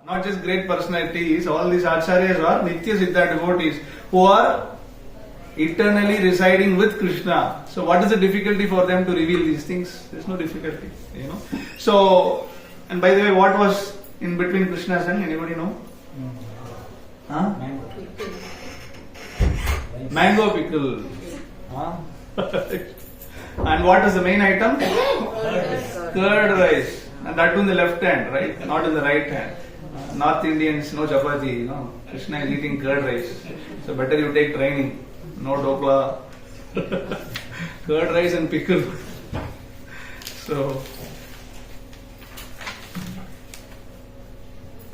Not just great personalities, all these acharyas are Nitya Siddha devotees who are eternally residing with Krishna. So what is the difficulty for them to reveal these things? There is no difficulty, So, and by the way, what was in between Krishna's and anybody know? Huh? Mango pickle. Huh? And what is the main item? Curd rice. And that too in the left hand, right? Not in the right hand. North Indians, no chapati, Krishna is eating curd rice. So better you take training. No dokla. Curd rice and pickle.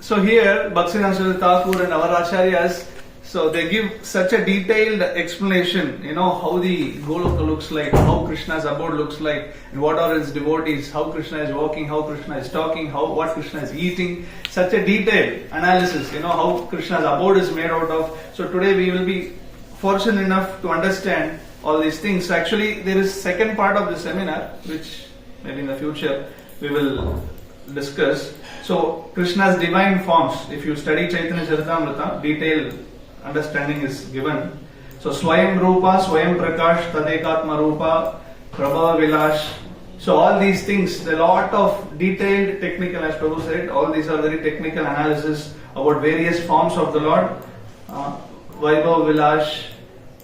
So here, Bhaktivinoda Thakur and our acharyas, so they give such a detailed explanation, how the Goloka looks like, how Krishna's abode looks like, and what are his devotees, how Krishna is walking, how Krishna is talking, what Krishna is eating. Such a detailed analysis, how Krishna's abode is made out of. So today we will be fortunate enough to understand all these things. So actually there is second part of the seminar, which maybe in the future we will discuss. So Krishna's divine forms, if you study Chaitanya Charitamrita, detailed understanding is given. So Swayam Rupa, Swayam Prakash, Tadekatma Rupa, Prabhu Vilash. So all these things, a lot of detailed technical, as Prabhu said, all these are very technical analysis about various forms of the Lord. Vaibhav Vilash,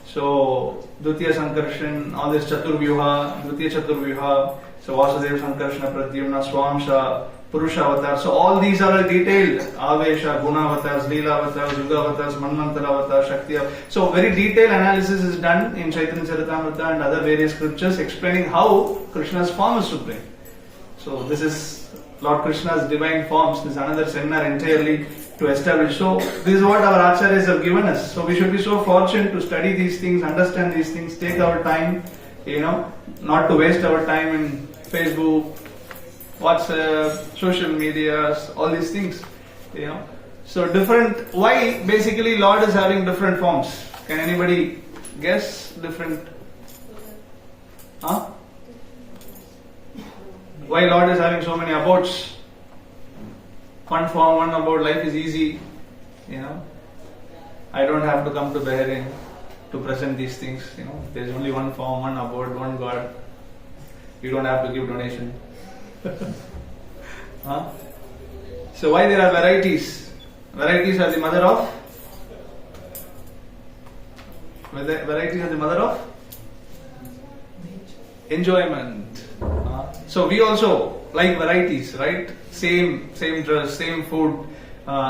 so Dutiya Sankarshan, all this Chaturvyuha, Dutiya Chaturvyuha, so Vasudeva Sankarshana, Pradyumna, Swamsha, Purusha Avatar. So all these are detailed. Avesha, Guna Avatars, Leela Avatars, Yuga Avatars, Manvantara Avatar, Shakti Avatar. So very detailed analysis is done in Chaitanya Charitamrita and other various scriptures explaining how Krishna's form is supreme. So this is Lord Krishna's divine forms. This is another seminar entirely to establish. So this is what our acharyas have given us. So we should be so fortunate to study these things, understand these things, take our time, not to waste our time in Facebook, WhatsApp, social medias, all these things, So different, why basically Lord is having different forms? Can anybody guess different? Why Lord is having so many abodes? One form, one abode, life is easy, I don't have to come to Bahrain to present these things, There's only one form, one abode, one God. You don't have to give donation. So why there are varieties? Varieties are the mother of? Varieties are the mother of? Enjoyment. So we also like varieties, right? Same dress, same food,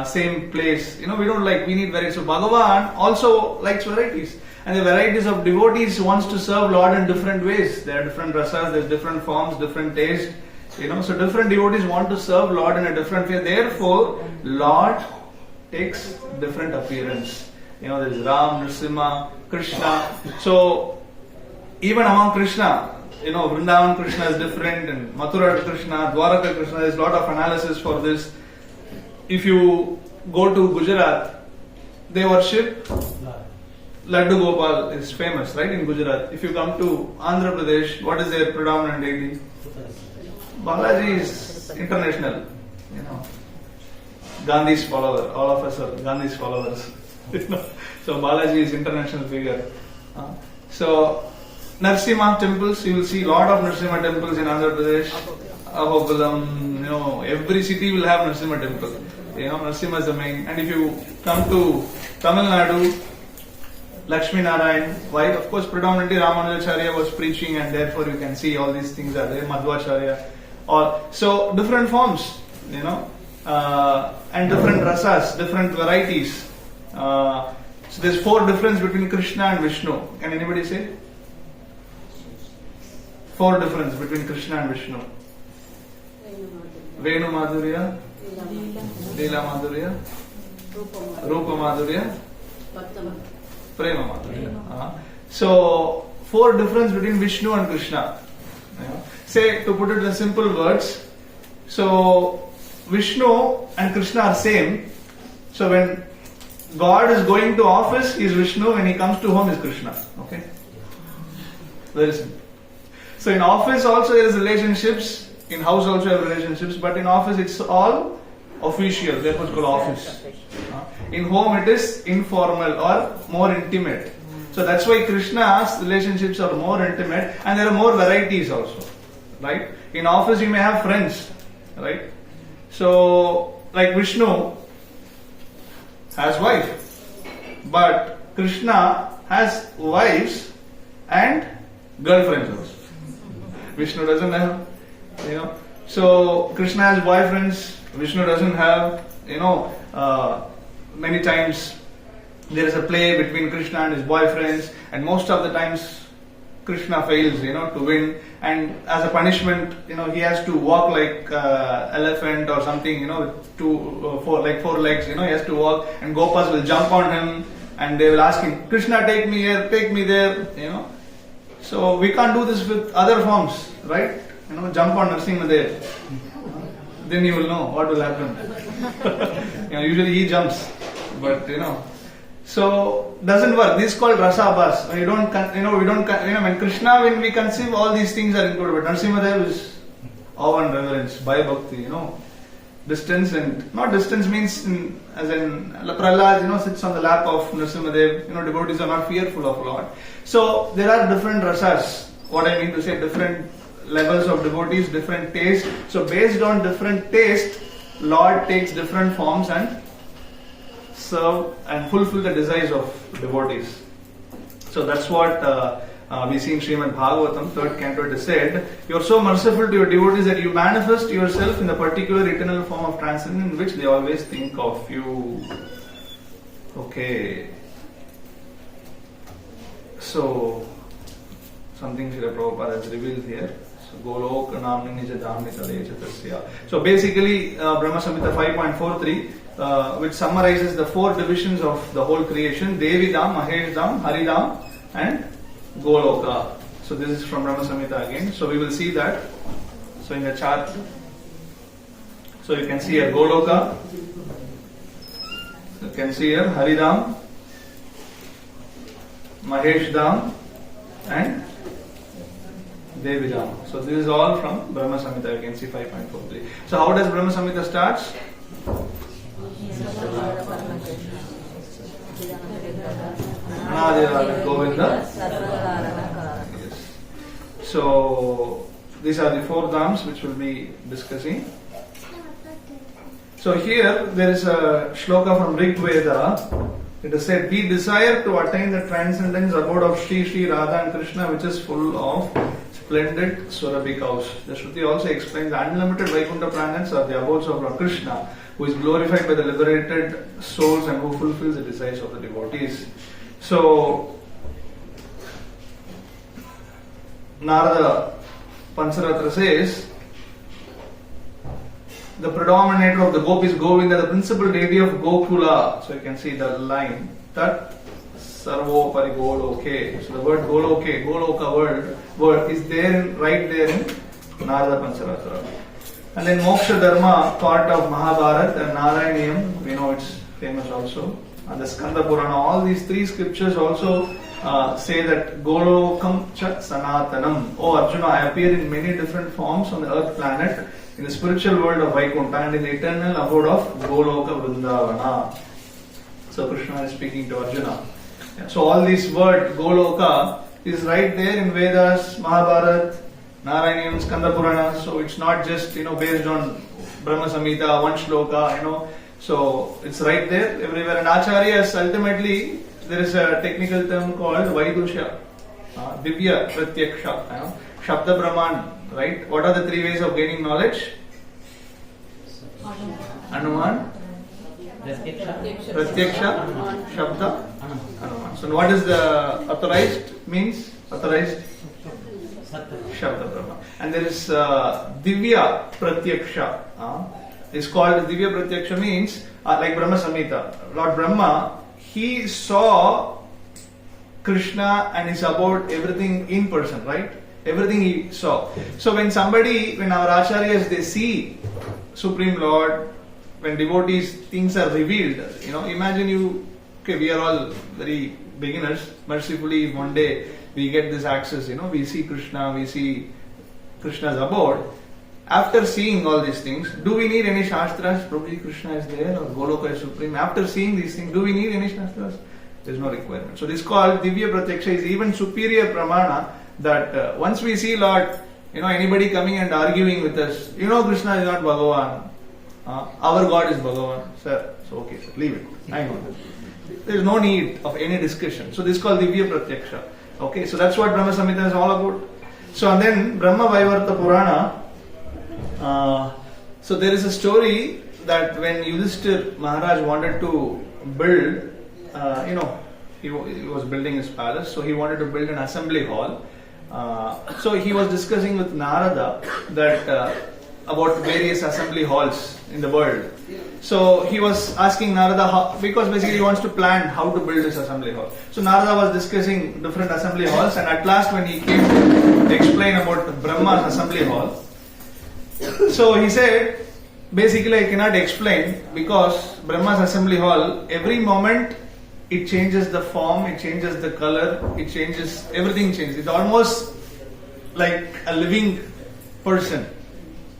same place. We don't like, we need varieties. So Bhagavan also likes varieties. And the varieties of devotees wants to serve Lord in different ways. There are different rasas, there's different forms, different taste. So different devotees want to serve Lord in a different way. Therefore, Lord takes different appearance. There is Ram, Nrsimha, Krishna. So even among Krishna, Vrindavan Krishna is different, and Mathura Krishna, Dwaraka Krishna. There is a lot of analysis for this. If you go to Gujarat, they worship Laddu Gopal is famous, right, in Gujarat. If you come to Andhra Pradesh, what is their predominant deity? Balaji is international, Gandhi's follower. All of us are Gandhi's followers. So Balaji is international figure. So Nrsimha temples, you will see a lot of Nrsimha temples in Andhra Pradesh. Ahobilam, every city will have Nrsimha temple. Nrsimha is the main. And if you come to Tamil Nadu, Lakshmi Narayan, why? Of course, predominantly Ramanujacharya was preaching, and therefore you can see all these things are there. Madhvacharya. So different forms, and different rasas, different varieties. So there's 4 difference between Krishna and Vishnu. Can anybody say? 4 difference between Krishna and Vishnu. Venu Madhurya, Leela Madhurya, Rupa Madhurya, Prema Madhurya. So 4 difference between Vishnu and Krishna. Say, to put it in simple words, so Vishnu and Krishna are same. So when God is going to office, he is Vishnu. When he comes to home, is Krishna. Okay? Very simple. So in office also there is relationships. In house also have relationships. But in office it's all official, therefore it's called office. In home it is informal or more intimate. So that's why Krishna's relationships are more intimate, and there are more varieties also, right? In office you may have friends, right? So like Vishnu has wife, but Krishna has wives and girlfriends also. Vishnu doesn't have, So Krishna has boyfriends, Vishnu doesn't have, many times there is a play between Krishna and his boyfriends, and most of the times Krishna fails, to win, and as a punishment, he has to walk like elephant or something, with four legs, he has to walk, and Gopas will jump on him, and they will ask him, Krishna, take me here, take me there, So we can't do this with other forms, right? Jump on Narasimha there. Then you will know what will happen. Usually he jumps, but so doesn't work. This is called rasabhas. When Krishna, when we conceive, all these things are included. But Narasimha Dev is awe and reverence, bhaya bhakti, Distance, and not distance means as in Prahlad, sits on the lap of Narasimha Dev. Devotees are not fearful of Lord. So there are different rasas. What I mean to say, different levels of devotees, different taste. So based on different taste, Lord takes different forms and serve and fulfill the desires of devotees. So that's what we see in Srimad Bhagavatam, 3rd canto. It is said, you are so merciful to your devotees that you manifest yourself in the particular eternal form of transcendence in which they always think of you. Okay. So, something Srila Prabhupada has revealed here. So, Golok Namni Nija Dhamni Talecha Tasya. So, basically, Brahma Samhita 5.43, which summarizes the 4 divisions of the whole creation: Devi Dham, Mahesh Dham, Hari Dham, and Goloka. So, this is from Brahma Samhita again. So, we will see that. So, in the chart, so you can see here Goloka, you can see here Hari Dham, Mahesh Dham, and Devi Dham. So this is all from Brahma Samhita. You can see 5.43. So how does Brahma Samhita starts? Anadiraga Govinda. Yes. So these are the 4 dhams which we'll be discussing. So here there is a shloka from Rig Veda. It is said, we desire to attain the transcendence abode of Shri Shri Radha and Krishna, which is full of splendid Surabhikaus. The Shruti also explains the unlimited Vaikuntha planets are the abodes of Lord Krishna, who is glorified by the liberated souls and who fulfills the desires of the devotees. So, Narada Pansaratra says, the predominator of the gopis, Govinda, the principal deity of Gokula. So you can see the line. Tat Sarvo Parigoloke. So the word Goloke, Goloka word is there, right there in Narada Pansaratra. And then Moksha Dharma, part of Mahabharata, and Narayaniyam, we know it's famous also. And the Skanda Purana, all these 3 scriptures also say that Golokam Cha Sanatanam. Oh Arjuna, I appear in many different forms on the earth planet, in the spiritual world of Vaikuntha and in the eternal abode of Goloka Vrindavana. So Krishna is speaking to Arjuna. So all this word Goloka is right there in Vedas, Mahabharata, Narayanam, Skanda Purana. So it's not just based on Brahma Samhita, one shloka, So it's right there everywhere. And Acharyas, ultimately there is a technical term called Vaidusha, Divya Pratyaksha, Shabda Brahman. Right? What are the 3 ways of gaining knowledge? Anuman, Pratyaksha, Shabda, Anuman. So what is the authorized means? Authorized? Shabda Brahma. And there is Divya Pratyaksha. It's called Divya Pratyaksha means like Brahma Samhita. Lord Brahma, he saw Krishna and his abode, everything in person, right? Everything he saw. So when our acharyas, they see Supreme Lord, when devotees, things are revealed, imagine we are all very beginners. Mercifully, one day we get this access, we see Krishna, we see Krishna's abode. after seeing all these things, do we need any Shastras? Probably Krishna is there or Goloka is supreme. After seeing these things, do we need any Shastras? There is no requirement. So this called Divya Pratyaksha is even superior pramana that once we see Lord, anybody coming and arguing with us, Krishna is not Bhagavan. Our God is Bhagavan. Sir, so okay, sir, leave it. I know that. There is no need of any discussion. So this is called Divya Pratyaksha. Okay, so that's what Brahma Samhita is all about. So and then Brahma Vaivarta Purana. So there is a story that when Yudhishthir Maharaj wanted to build, he was building his palace, so he wanted to build an assembly hall. So he was discussing with Narada that about various assembly halls in the world. So he was asking Narada how, because basically he wants to plan how to build this assembly hall. So Narada was discussing different assembly halls, and at last when he came to explain about Brahma's assembly hall, so he said, basically I cannot explain because Brahma's assembly hall, every moment it changes the form, it changes the color, it changes, everything changes. It's almost like a living person,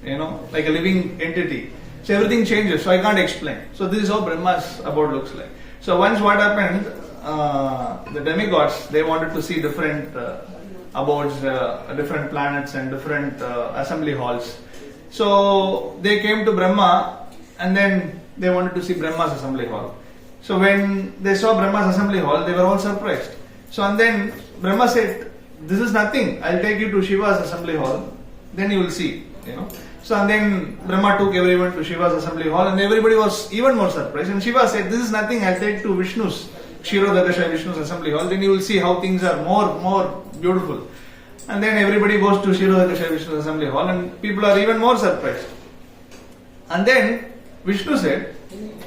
like a living entity. So everything changes, so I can't explain. So this is how Brahma's abode looks like. So once what happened, the demigods, they wanted to see different abodes, different planets and different assembly halls. So they came to Brahma and then they wanted to see Brahma's assembly hall. So when they saw Brahma's assembly hall, they were all surprised. So and then Brahma said, this is nothing, I'll take you to Shiva's assembly hall, then you will see, So and then Brahma took everyone to Shiva's assembly hall and everybody was even more surprised. And Shiva said, this is nothing, I'll take to Vishnu's, Kshirodakasha Vishnu's assembly hall, then you will see how things are more beautiful. And then everybody goes to Kshirodakasha Vishnu's assembly hall and people are even more surprised. And then Vishnu said,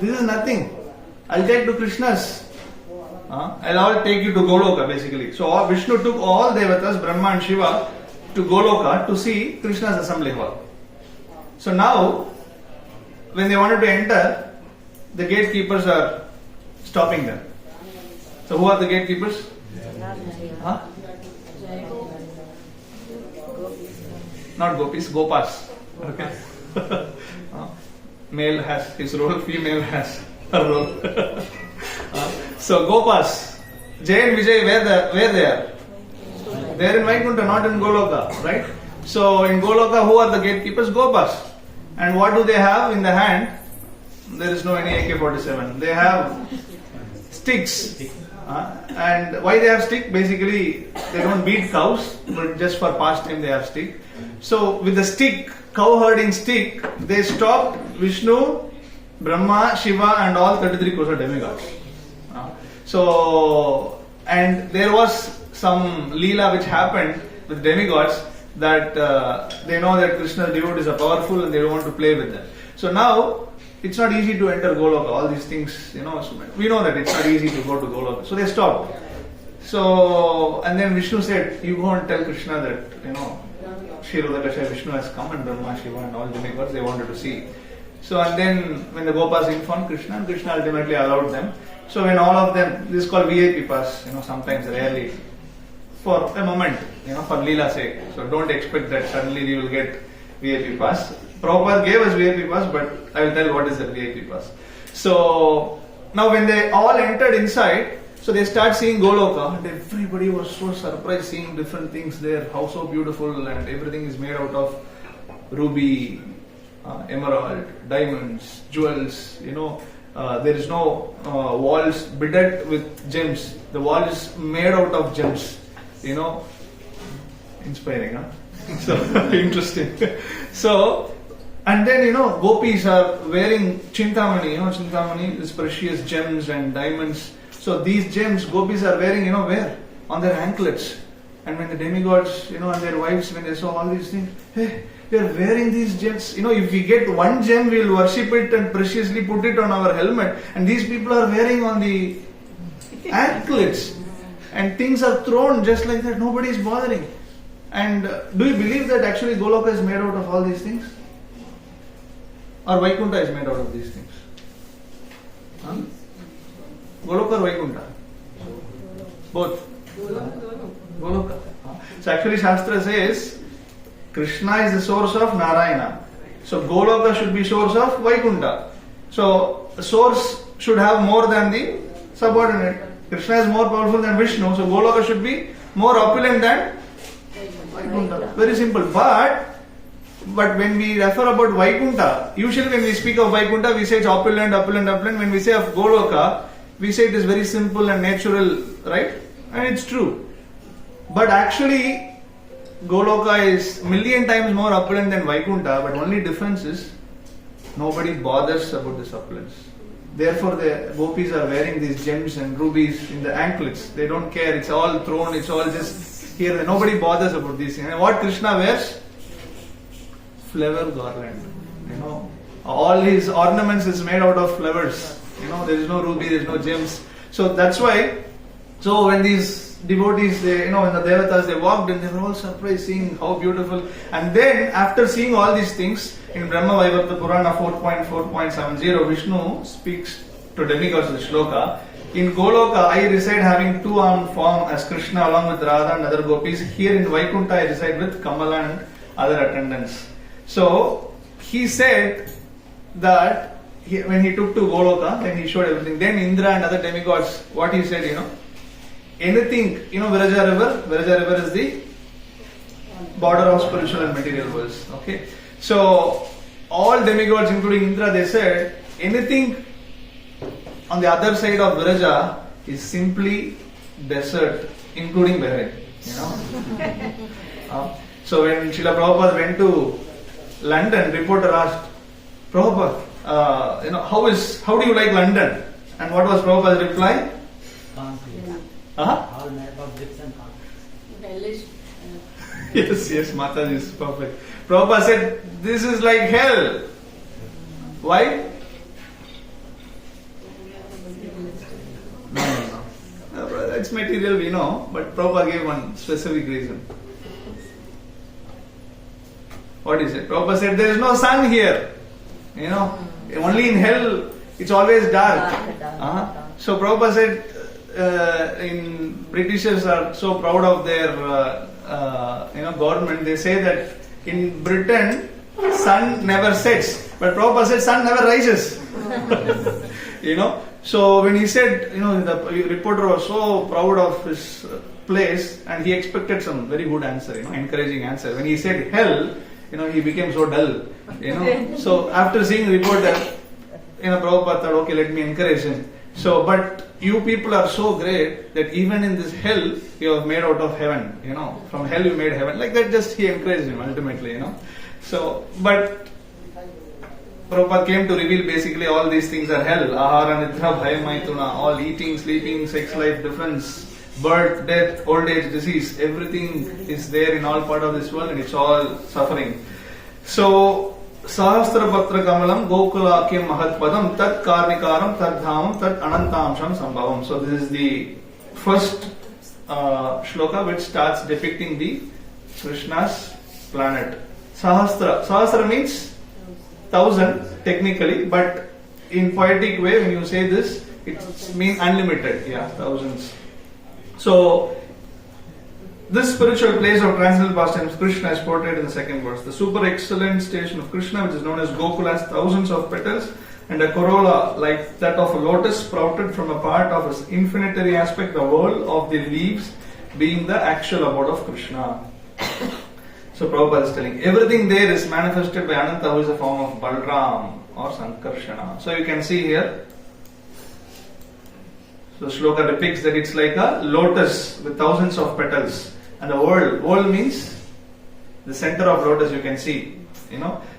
this is nothing, I'll take to Krishna's. I'll take you to Goloka basically. So Vishnu took all Devatas, Brahma and Shiva, to Goloka to see Krishna's assembly hall. So now, when they wanted to enter, the gatekeepers are stopping them. So who are the gatekeepers? Not gopis, gopas. Okay. Male has his role, female has her role. So gopas, Jay and Vijay, where they are? They are in Vaikuntha, not in Goloka, right? So in Goloka, who are the gatekeepers? Gopas. And what do they have in the hand? There is no any AK-47. They have sticks. And why they have stick? Basically, they don't beat cows, but just for pastime they have stick. So with the stick, cow herding stick, they stopped Vishnu, Brahma, Shiva and all 33 crores of demigods. So, and there was some leela which happened with demigods that they know that Krishna's devotees are powerful and they don't want to play with them. So now, it's not easy to enter Goloka, all these things, we know that it's not easy to go to Goloka. So they stopped. So, and then Vishnu said, you go and tell Krishna that, Kshirodakasha Vishnu has come and Brahma, Shiva and all demigods, they wanted to see. So, and then when the Gopas informed Krishna, and Krishna ultimately allowed them. So when all of them, this is called VIP pass, sometimes rarely, for a moment, for Leela sake. So don't expect that suddenly you will get VIP pass. Prabhupada gave us VIP pass, but I will tell what is the VIP pass. So now when they all entered inside, so they start seeing Goloka and everybody was so surprised seeing different things there, how so beautiful, and everything is made out of ruby, emerald, diamonds, jewels, there is no walls bedecked with gems. The wall is made out of gems, inspiring, huh? So interesting. So, and then gopis are wearing chintamani. Chintamani is precious gems and diamonds. So these gems gopis are wearing, where? On their anklets. And when the demigods, and their wives, when they saw all these things, hey, they are wearing these gems. If we get one gem, we will worship it and preciously put it on our helmet. And these people are wearing on the anklets. And things are thrown just like that. Nobody is bothering. And do you believe that actually Goloka is made out of all these things? Or Vaikuntha is made out of these things? Huh? Goloka or Vaikuntha? Both. Goloka. So actually Shastra says, Krishna is the source of Narayana. So Goloka should be source of Vaikuntha. So source should have more than the subordinate. Krishna is more powerful than Vishnu, so Goloka should be more opulent than Vaikuntha. Very simple. But when we refer about Vaikuntha, usually when we speak of Vaikuntha, we say it's opulent. When we say of Goloka, we say it is very simple and natural, right? And it's true. But actually, Goloka is million times more opulent than Vaikuntha, but only difference is nobody bothers about this opulence. Therefore, the gopis are wearing these gems and rubies in the anklets. They don't care. It's all thrown. It's all just here. Nobody bothers about these things. And what Krishna wears? Flower garland. All his ornaments is made out of flowers. There is no ruby. There is no gems. So that's why. So when these devotees, when the devatas, they walked and they were all surprised seeing how beautiful. And then after seeing all these things, in Brahma Vaivarta Purana 4.4.70, Vishnu speaks to demigods of the shloka. In Goloka, I reside having two-armed form as Krishna along with Radha and other gopis. Here in Vaikuntha, I reside with Kamala and other attendants. So he said that when he took to Goloka, then he showed everything. Then Indra and other demigods, what he said, anything, Viraja river is the border of spiritual and material worlds. Okay. So all demigods, including Indra, they said anything on the other side of Viraja is simply desert, including Bahrain. So when Srila Prabhupada went to London, reporter asked, Prabhupada, how do you like London? And what was Prabhupada's reply? All made of bricks and concrete. Yes, Mataji is perfect. Prabhupada said, this is like hell. Why? No, it's material, we know, but Prabhupada gave one specific reason. What is it? Prabhupada said, there is no sun here. Only in hell, it's always dark. So Prabhupada said, in Britishers are so proud of their government. They say that in Britain sun never sets, but Prabhupada said sun never rises. So when he said, the reporter was so proud of his place and he expected some very good answer, encouraging answer. When he said hell, he became so dull. So after seeing the reporter, Prabhupada thought, okay, let me encourage him. So, but you people are so great that even in this hell, you have made out of heaven. From hell you made heaven. Like that, just he encouraged him ultimately. So, but Prabhupada came to reveal basically all these things are hell. Ahara, nidra, bhaya, maituna, all eating, sleeping, sex life, difference, birth, death, old age, disease. Everything is there in all part of this world and it's all suffering. So, Sahasra Patra Kamalam Gokulakyam Mahatpadam Tat Karnikaram Tat Dhamam Tat Anantamsham Sambhavam. So this is the first shloka which starts depicting the Krishna's planet. Sahasra means 1000 technically, but in poetic way when you say this, it means unlimited. Yeah, thousands. So this spiritual place of transcendental pastimes, Krishna is portrayed in the second verse. The super excellent station of Krishna, which is known as Gokula, has thousands of petals and a corolla like that of a lotus sprouted from a part of his infinitary aspect, the world of the leaves being the actual abode of Krishna. So Prabhupada is telling, everything there is manifested by Ananta, who is a form of Balram or Sankarshana. So you can see here, so shloka depicts that it's like a lotus with thousands of petals. And the world means the center of lotus, you can see,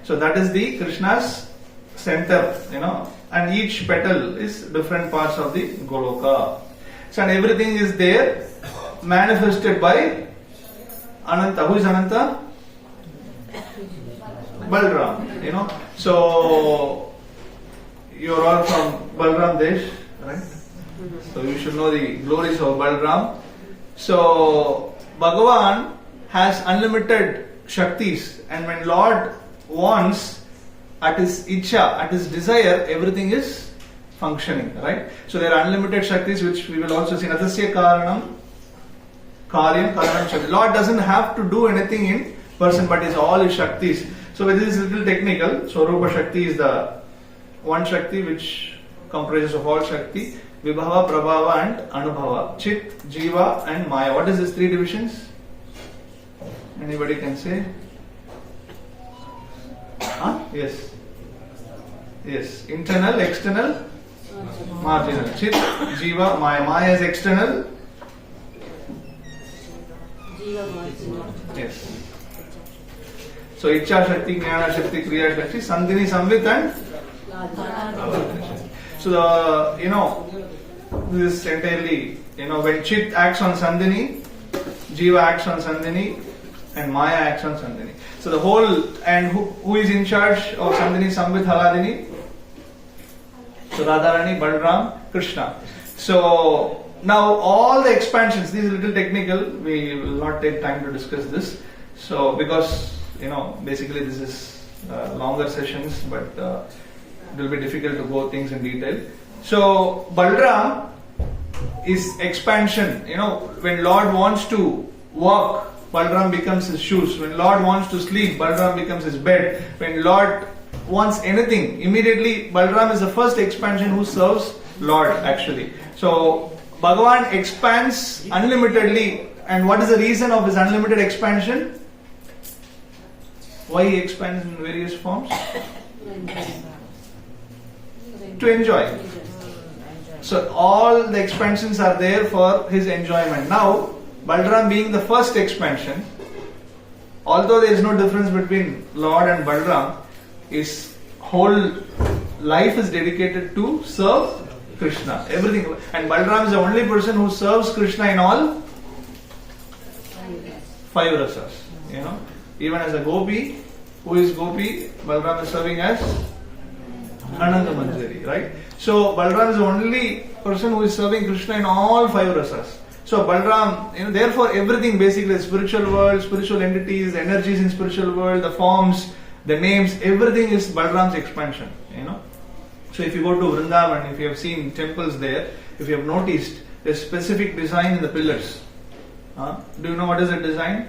So that is the Krishna's center, and each petal is different parts of the Goloka. So and everything is there manifested by Ananta. Who is Ananta? Balram, So you are all from Balram Desh, right? So you should know the glories of Balram. So Bhagavan has unlimited Shaktis, and when Lord wants, at his Icha, at his desire, everything is functioning, right? So there are unlimited Shaktis which we will also see. Natasya Karanam Karyam Karanam Shakti. Lord doesn't have to do anything in person, but it's all his Shaktis. So this is little technical. So Rupa Shakti is the one Shakti which comprises of all Shakti, Vibhava, Prabhava and Anubhava, Chit, Jiva and Maya. What is these three divisions? Anybody can say? Yes. Yes. Internal, external, marginal. Chit, Jiva, Maya. Maya is external. Yes. So Ichha Shakti, Jnana Shakti, Kriya Shakti, Sandhini, Samvit and so this entirely, when Chit acts on Sandhini, Jiva acts on Sandhini and Maya acts on Sandhini. So the whole, and who is in charge of Sandhini, Samvit, Haladini? So Radharani, Balram, Krishna. So now all the expansions, these are little technical, we will not take time to discuss this. So because, basically this is longer sessions, but it will be difficult to go things in detail. So Balram is expansion. When Lord wants to walk, Balram becomes his shoes. When Lord wants to sleep, Balram becomes his bed. When Lord wants anything, immediately Balram is the first expansion who serves Lord actually. So Bhagavan expands unlimitedly, and what is the reason of his unlimited expansion? Why he expands in various forms? To enjoy. So all the expansions are there for his enjoyment. Now, Balram being the first expansion, although there is no difference between Lord and Balram, his whole life is dedicated to serve Krishna. Everything. And Balram is the only person who serves Krishna in all five rasas. Even as a gopi, who is gopi? Balram is serving as Ananda Manjari, right? So Balram is the only person who is serving Krishna in all five rasas. So Balram, therefore everything basically, the spiritual world, spiritual entities, the energies in spiritual world, the forms, the names, everything is Balram's expansion. So if you go to Vrindavan, if you have seen temples there, if you have noticed, there's specific design in the pillars. Do you know what is the design?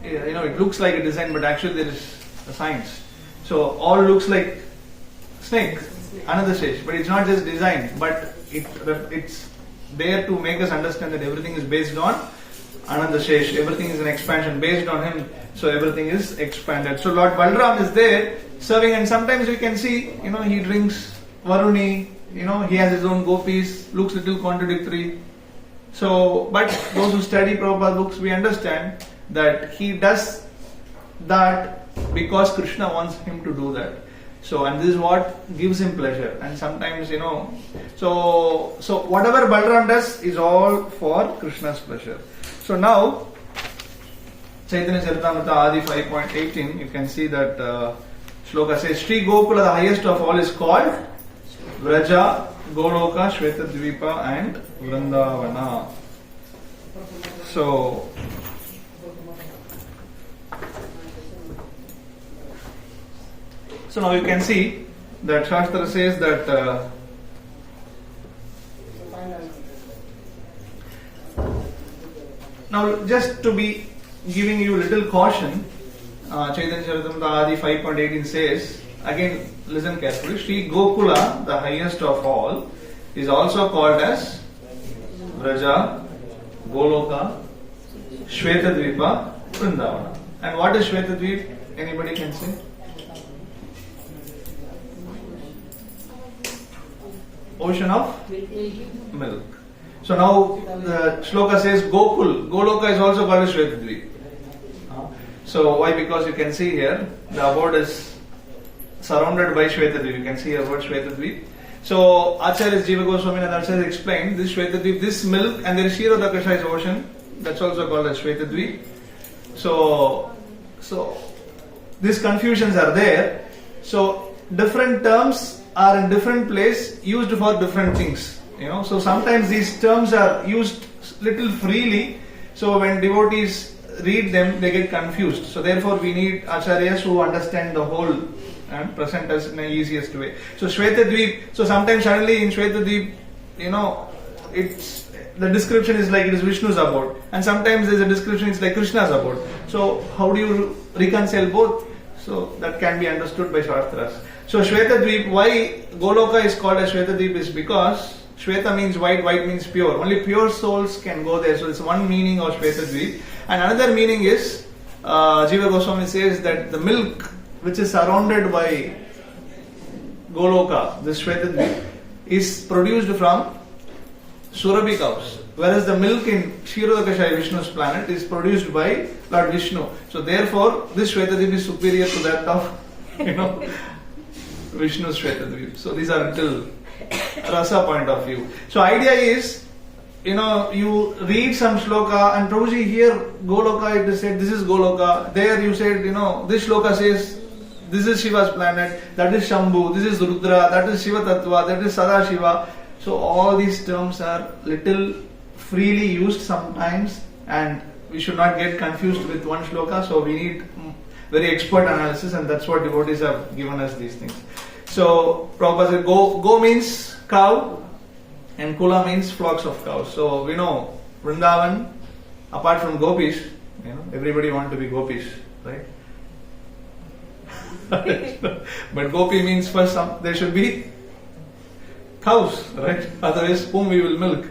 It looks like a design, but actually there is a science. So all looks like snake, another stage, but it's not just design, but it's there to make us understand that everything is based on Ananda Shesh, everything is an expansion based on him, so everything is expanded. So Lord Balram is there serving, and sometimes we can see, he drinks Varuni, he has his own gopis, looks little contradictory. So, but those who study Prabhupada books, we understand that he does that because Krishna wants him to do that. So, and this is what gives him pleasure. And sometimes, so whatever Balram does is all for Krishna's pleasure. So now, Chaitanya Charitamrita Adi 5.18, you can see that shloka says, Sri Gokula, the highest of all, is called Vraja, Goloka, Shvetadvipa and Vrindavana. So now you can see that Shastra says that now just to be giving you a little caution, Chaitanya Charitamrita Adi 5.18 says, again listen carefully, Sri Gokula, the highest of all, is also called as Vraja, Goloka, Shvetadvipa, Vrindavana. And what is Shvetadvip? Anybody can say? Ocean of milk. So now the shloka says Gokul. Goloka is also called as Shvetadvip. So why? Because you can see here the abode is surrounded by Shvetadvip. You can see the word Shvetadvip. So Acharya Jiva Goswami and Acharya explained this Shvetadvip, this milk, and there is Kshirodakasha is ocean. That's also called as Shvetadvip. So these confusions are there. So different terms are in different place used for different things. So sometimes these terms are used little freely. So when devotees read them, they get confused. So therefore we need acharyas who understand the whole and present us in the easiest way. So Shvetadvip, so sometimes suddenly in Shvetadvip, it's the description is like it is Vishnu's abode, and sometimes there's a description it's like Krishna's abode. So how do you reconcile both? So that can be understood by Shastras. So Shvetadvip, why Goloka is called as Shvetadvip is because Shweta means white, white means pure. Only pure souls can go there. So it's one meaning of Shvetadvip. And another meaning is, Jiva Goswami says that the milk which is surrounded by Goloka, this Shvetadvip, is produced from Surabhi cows. Whereas the milk in Kshirodakashaya, Vishnu's planet, is produced by Lord Vishnu. So therefore, this Shvetadvip is superior to that of, Vishnu's Shvetadvip. So these are little rasa point of view. So idea is, you read some shloka and Prabhuji here Goloka, it is said this is Goloka. There you said, this shloka says this is Shiva's planet, that is Shambhu, this is Rudra, that is Shiva Tattva, that is Sadashiva. So all these terms are little freely used sometimes, and we should not get confused with one shloka. So we need very expert analysis, and that's what devotees have given us these things. So Prabhupada said, go means cow, and Kula means flocks of cows. So we know Vrindavan, apart from gopis, everybody wants to be gopis, right? But gopi means first there should be cows, right? Otherwise, whom we will milk?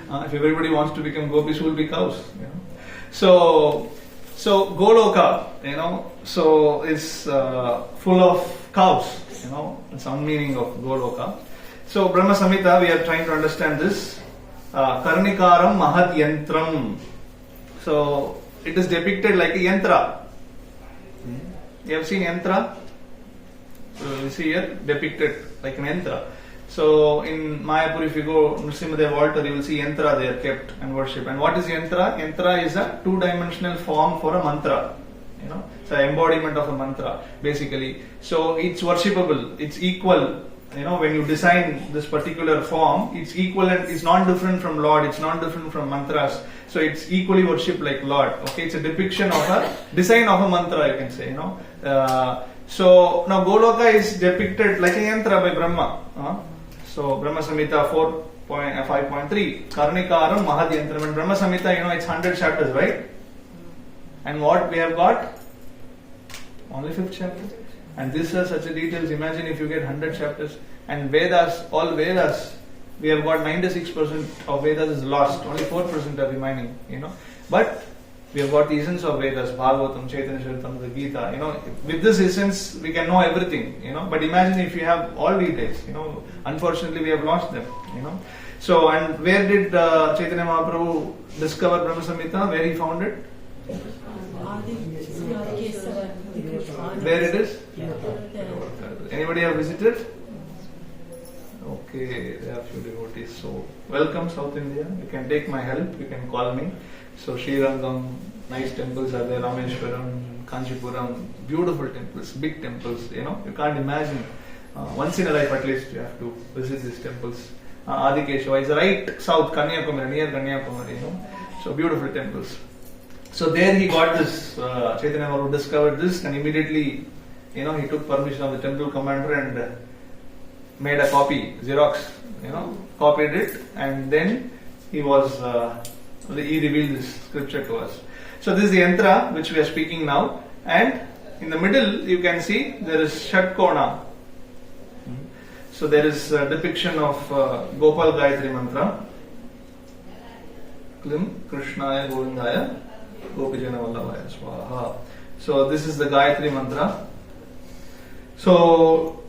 If everybody wants to become gopis, who will be cows? So Goloka, so is full of cows. Some meaning of Goloka. So Brahma Samhita, we are trying to understand this. Karnikaram Mahat Yantram. So it is depicted like a yantra. You have seen yantra? So you see here depicted like an yantra. So in Mayapur, if you go Nrsimhadev altar, you will see yantra there kept and worship. And what is yantra? Yantra is a two-dimensional form for a mantra. It's an embodiment of a mantra, basically. So it's worshipable, it's equal. When you design this particular form, it's equivalent, it's not different from Lord, it's not different from mantras. So it's equally worshipped like Lord. Okay, it's a depiction of a design of a mantra, you can say. So now Goloka is depicted like a yantra by Brahma. So Brahma Samhita 5.3, Karnikaram Mahad Yantram. And Brahma Samhita, it's 100 chapters, right? And what we have got? Only 5th chapter. And this are such a details. Imagine if you get 100 chapters. And Vedas, all Vedas, we have got 96% of Vedas is lost. Only 4% are remaining. But we have got the essence of Vedas, Bhagavatam, Chaitanya Charitamrita, the Gita. With this essence, we can know everything. But imagine if you have all details. Unfortunately, we have lost them. So, and where did Chaitanya Mahaprabhu discover Brahma Samhita? Where he found it? Where it is? Anybody have visited? Okay, there are few devotees. So, welcome South India. You can take my help. You can call me. So, Srirangam, nice temples are there. Rameshwaram, Kanchipuram, beautiful temples, big temples. You can't imagine. Once in a life, at least, you have to visit these temples. Adikeshava is right south, Kanyakumari, near Kanyakumari. So, beautiful temples. So there he got this, Chaitanya Mahaprabhu discovered this, and immediately, he took permission of the temple commander and made a copy, Xerox, copied it, and then he revealed this scripture to us. So this is the yantra which we are speaking now, and in the middle you can see there is Shatkona. So there is a depiction of Gopal Gayatri mantra. Klim Krishnaya Govindaya Gopijana Vallabhaya Swaha. So this is the Gayatri mantra. So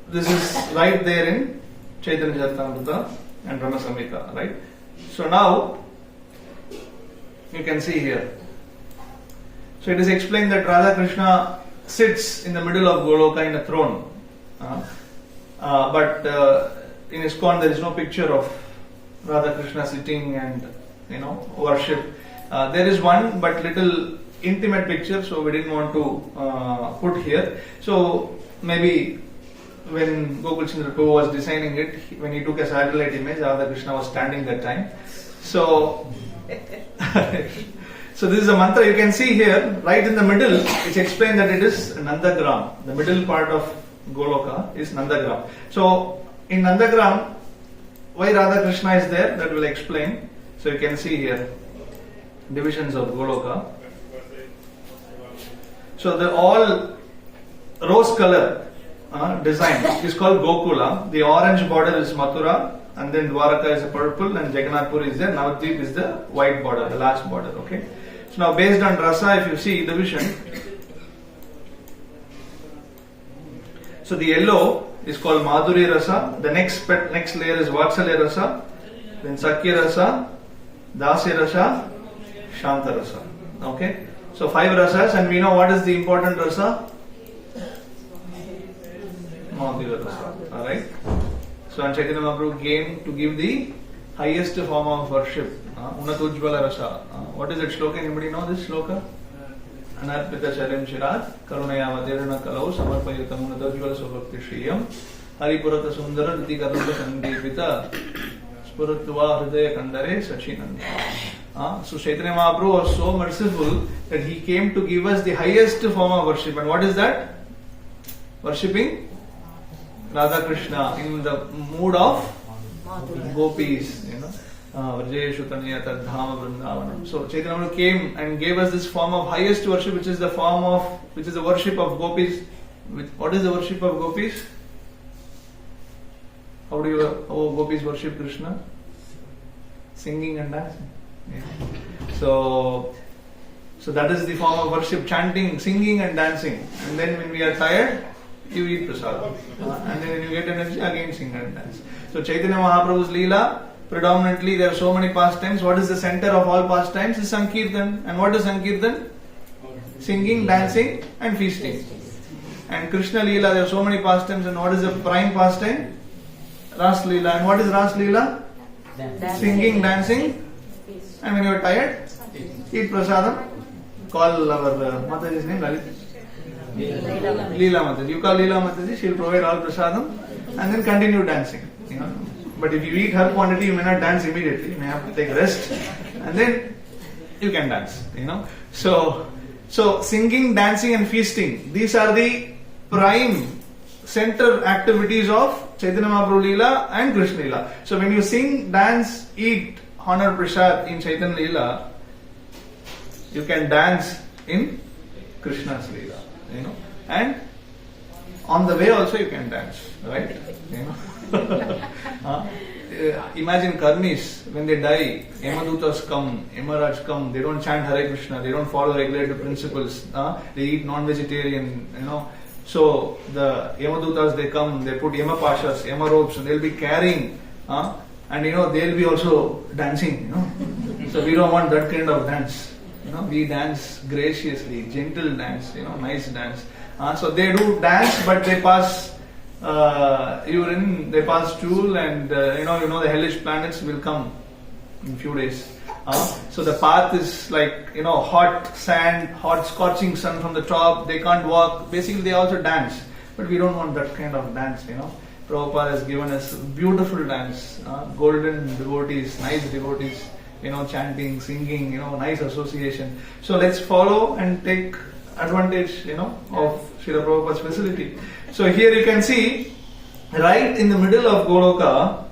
this is right there in Chaitanya Charitamrita and Brahma Samhita, right? So now you can see here. So it is explained that Radha Krishna sits in the middle of Goloka in a throne. But in ISKCON there is no picture of Radha Krishna sitting and worship. There is one but little intimate picture, so we didn't want to put here. So maybe when Gokul Chandra Prabhu was designing it, when he took a satellite image, Radha Krishna was standing that time. So so this is a mantra you can see here, right in the middle. It's explained that it is Nandagram. The middle part of Goloka is Nandagram. So in Nandagram, why Radha Krishna is there, that will explain. So you can see here divisions of Goloka. So the all rose color design is called Gokula. The orange border is Mathura, and then Dwaraka is a purple, and Jagannath Puri is there. Navadvip is the white border, the last border. Okay. So now based on rasa, if you see division, so the yellow is called Madhuri Rasa. The next layer is Vatsalya Rasa, then Sakya Rasa, Dasya Rasa, Shanta Rasa. Okay. So 5 rasas, and we know what is the important rasa? Madhurya Rasa. Alright. So and Chaitanya Mahaprabhu came to give the highest form of worship. Unatujvala Rasa. What is that shloka? Anybody know this shloka? Anarpita Charim Shirat Karunaya Vadirana Kalau Samarpayatam Unatujvala Sobhakti Shriyam Haripurata Sundara Diti Karunta Sandipita Spuratva Hridaya Kandare Sachinanda. So Chaitanya Mahaprabhu was so merciful that he came to give us the highest form of worship. And what is that? Worshipping Radha Krishna in the mood of gopis, Vrajeshu Taniyata Dhama Vrindavanam. So Chaitanya Mahaprabhu came and gave us this form of highest worship, which is the worship of gopis. What is the worship of gopis? How gopis worship Krishna? Singing and dancing. Yeah. So that is the form of worship: chanting, singing, and dancing. And then when we are tired, you eat prasad. And then when you get energy, again sing and dance. So Chaitanya Mahaprabhu's Leela, predominantly there are so many pastimes. What is the center of all pastimes? Is Sankirtan. And what is Sankirtan? Singing, dancing, and feasting. And Krishna Leela, there are so many pastimes. And what is the prime pastime? Ras Leela. And what is Ras Leela? Singing, dancing, and when you are tired, eat prasadam. Call our Mataji's name, Lalit. Leela Mataji. You call Leela Mataji, she will provide all prasadam and then continue dancing. But if you eat her quantity, you may not dance immediately. You may have to take rest and then you can dance. So singing, dancing, and feasting, these are the prime center activities of Chaitanya Mahaprabhu Leela and Krishna Leela. So when you sing, dance, eat, honor prasad in Chaitanya Leela, you can dance in Krishna's Leela. And on the way also you can dance, right? Imagine karmis, when they die, Yamadutas come, Yamaraj come, they don't chant Hare Krishna, they don't follow regulative principles, they eat non-vegetarian, So the Yamadutas, they come, they put Yama Pashas, Yama ropes, and they'll be carrying, and they'll be also dancing, So we don't want that kind of dance. We dance graciously, gentle dance, nice dance. So they do dance, but they pass urine, they pass stool, and the hellish planets will come in few days. So the path is like hot sand, hot scorching sun from the top. They can't walk. Basically, they also dance, but we don't want that kind of dance. Prabhupada has given us beautiful dance, golden devotees, nice devotees. Chanting, singing, nice association. So let's follow and take advantage, of Srila Prabhupada's facility. So here you can see, right in the middle of Goloka,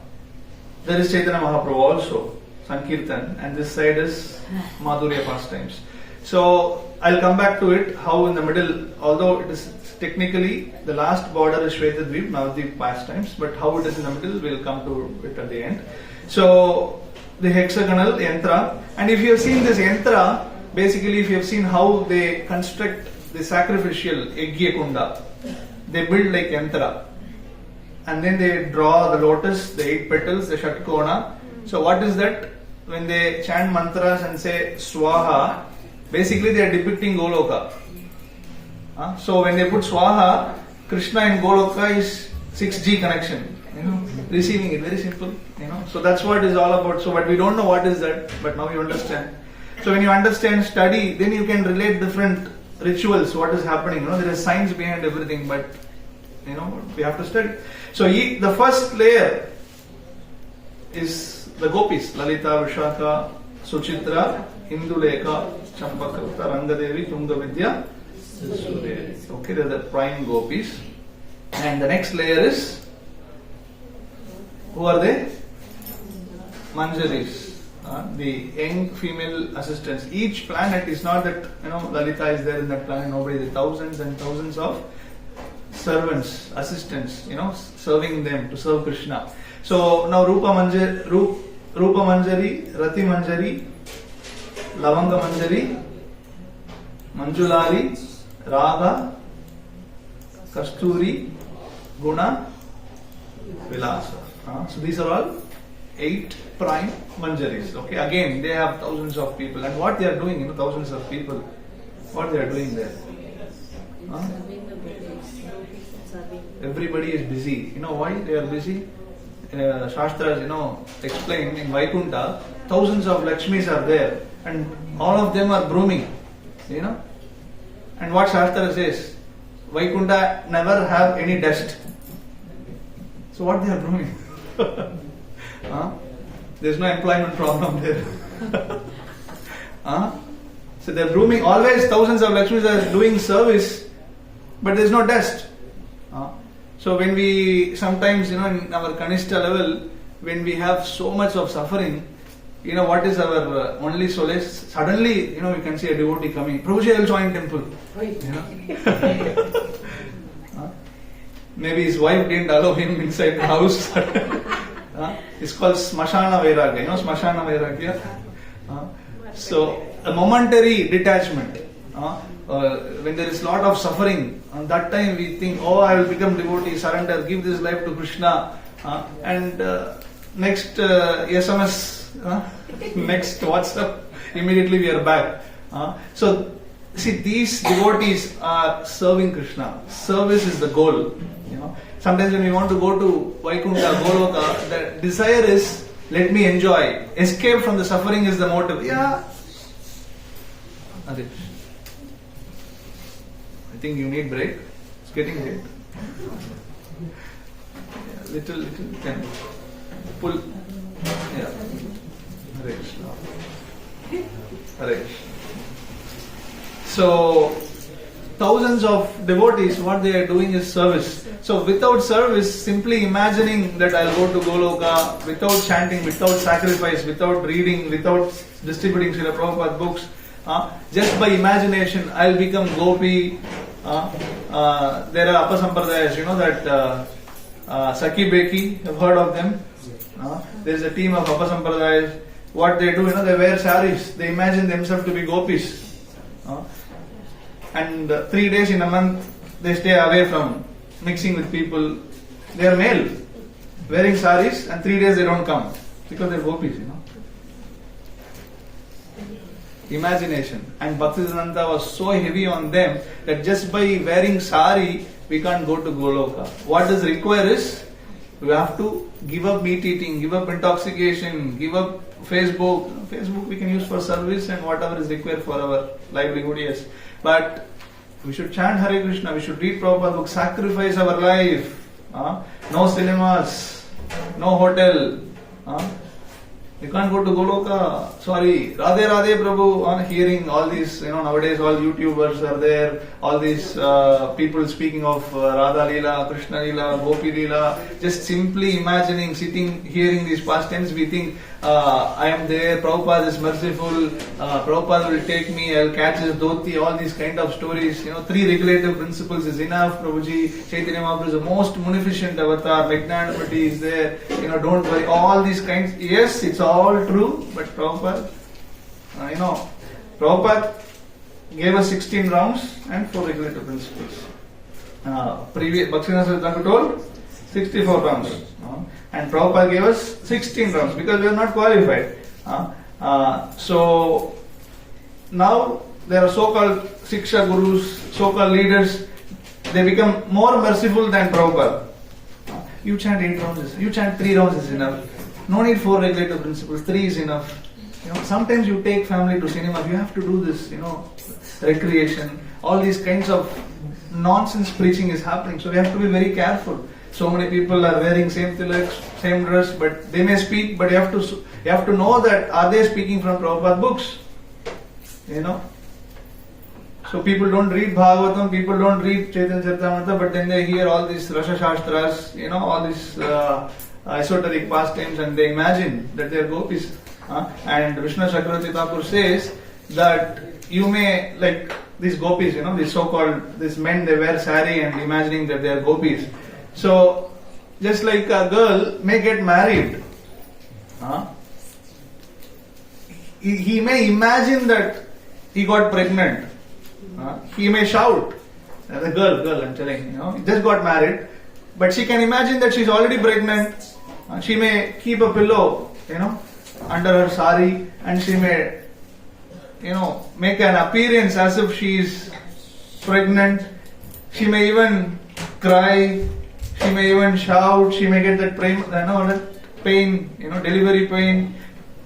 there is Chaitanya Mahaprabhu also, Sankirtan, and this side is Madhurya pastimes. So I'll come back to it, how in the middle, although it is technically the last border is Shvetadvip, Navadvip pastimes, but how it is in the middle, we'll come to it at the end. So the hexagonal yantra, and if you have seen this yantra, basically if you have seen how they construct the sacrificial Yajna Kunda, they build like yantra, and then they draw the lotus, the 8 petals, the Shatkona. So what is that? When they chant mantras and say Swaha, basically they are depicting Goloka. So when they put Swaha, Krishna in Goloka is 6G connection. Receiving it, very simple. So that's what it is all about. So, but we don't know what is that, but now you understand. So when you understand, study, then you can relate different rituals, what is happening. There is science behind everything, but we have to study. So the first layer is the gopis, Lalita, Vishaka, Suchitra, Induleka, Champakrita, Rangadevi, Tungavidya, Sudevi. Okay, they are the prime gopis. And the next layer is, who are they? Manjaris, the young female assistants. Each planet is not that, Lalita is there in that planet, nobody. There are thousands and thousands of servants, assistants, serving them to serve Krishna. So now Rupa Manjari, Rati Manjari, Lavanga Manjari, Manjulari, Radha, Kasturi, Guna, Vilasa. So these are all 8 prime Manjaris. Okay, again they have thousands of people, and what they are doing, thousands of people, what they are doing there? Everybody is busy. You know why they are busy? Shastras, explain in Vaikunta, thousands of Lakshmis are there, and all of them are blooming. And what Shastra says, Vaikunta never have any dust. So what they are blooming? There's no employment problem there. So they're blooming. Always thousands of Lakshmis are doing service, but there's no dust. So when we sometimes, in our Kanishta level, when we have so much of suffering, what is our only solace? Suddenly, we can see a devotee coming. Prabhuji, I will join temple. Maybe his wife didn't allow him inside the house. It's called Smashana Vairagya. Smashana Vairagya? So, a momentary detachment. When there is lot of suffering, on that time we think, I will become devotee, surrender, give this life to Krishna. And next SMS, next WhatsApp, immediately we are back. So, see, these devotees are serving Krishna. Service is the goal. Sometimes when we want to go to Vaikunta, Goloka, the desire is, let me enjoy. Escape from the suffering is the motive. Yeah. Adish. I think you need break. It's getting late. Little, can pull. Yeah. Hare Krishna. Hare Krishna. So, thousands of devotees, what they are doing is service. So without service, simply imagining that I'll go to Goloka, without chanting, without sacrifice, without reading, without distributing Srila Prabhupada books, just by imagination, I'll become gopi. There are Apasampradayas, that Saki Beki, you've heard of them. There's a team of Apasampradayas. What they do, they wear saris. They imagine themselves to be gopis. And 3 days in a month, they stay away from mixing with people. They are male, wearing saris, and 3 days they don't come because they're gopis, Imagination. And Bhaktisiddhanta was so heavy on them that just by wearing sari, we can't go to Goloka. What is required is, we have to give up meat eating, give up intoxication, give up Facebook. Facebook we can use for service and whatever is required for our livelihood, yes. But we should chant Hare Krishna, we should read Prabhupada books, sacrifice our life. No cinemas, no hotel. You can't go to Goloka. Sorry, Radhe Radhe Prabhu. On hearing all these, nowadays all YouTubers are there. All these people speaking of Radha Leela, Krishna Leela, Gopi Leela. Just simply imagining, sitting, hearing these pastimes, we think, I am there, Prabhupada is merciful, Prabhupada will take me, I'll catch his dhoti, all these kind of stories. 3 regulative principles is enough, Prabhuji. Chaitanya Mahaprabhu is the most munificent avatar, Magnanimity is there, don't worry, all these kinds. Yes, it's all true, but Prabhupada, Prabhupada gave us 16 rounds and 4 regulative principles. Previous Bhaktisiddhanta Thakur told 64 rounds. And Prabhupada gave us 16 rounds because we are not qualified. So now there are so-called Siksha Gurus, so-called leaders, they become more merciful than Prabhupada. You chant 8 rounds, you chant 3 rounds is enough. No need 4 regulative principles, 3 is enough. Sometimes you take family to cinema, you have to do this, recreation, all these kinds of nonsense preaching is happening. So we have to be very careful. So many people are wearing same tilaks, same dress, but they may speak, but you have to know that are they speaking from Prabhupada books? So people don't read Bhagavatam, people don't read Chaitanya Charitamrita, but then they hear all these Rasha Shastras, all these esoteric pastimes, and they imagine that they are gopis. And Vishnu Chakravarti Thakur says that you may, like these gopis, these so-called, these men, they wear sari and imagining that they are gopis. So, just like a girl may get married, he may imagine that he got pregnant. He may shout, the girl, I'm telling you, he just got married, but she can imagine that she's already pregnant. She may keep a pillow, under her sari, and she may, make an appearance as if she is pregnant. She may even cry. She may even shout. She may get that pain, delivery pain.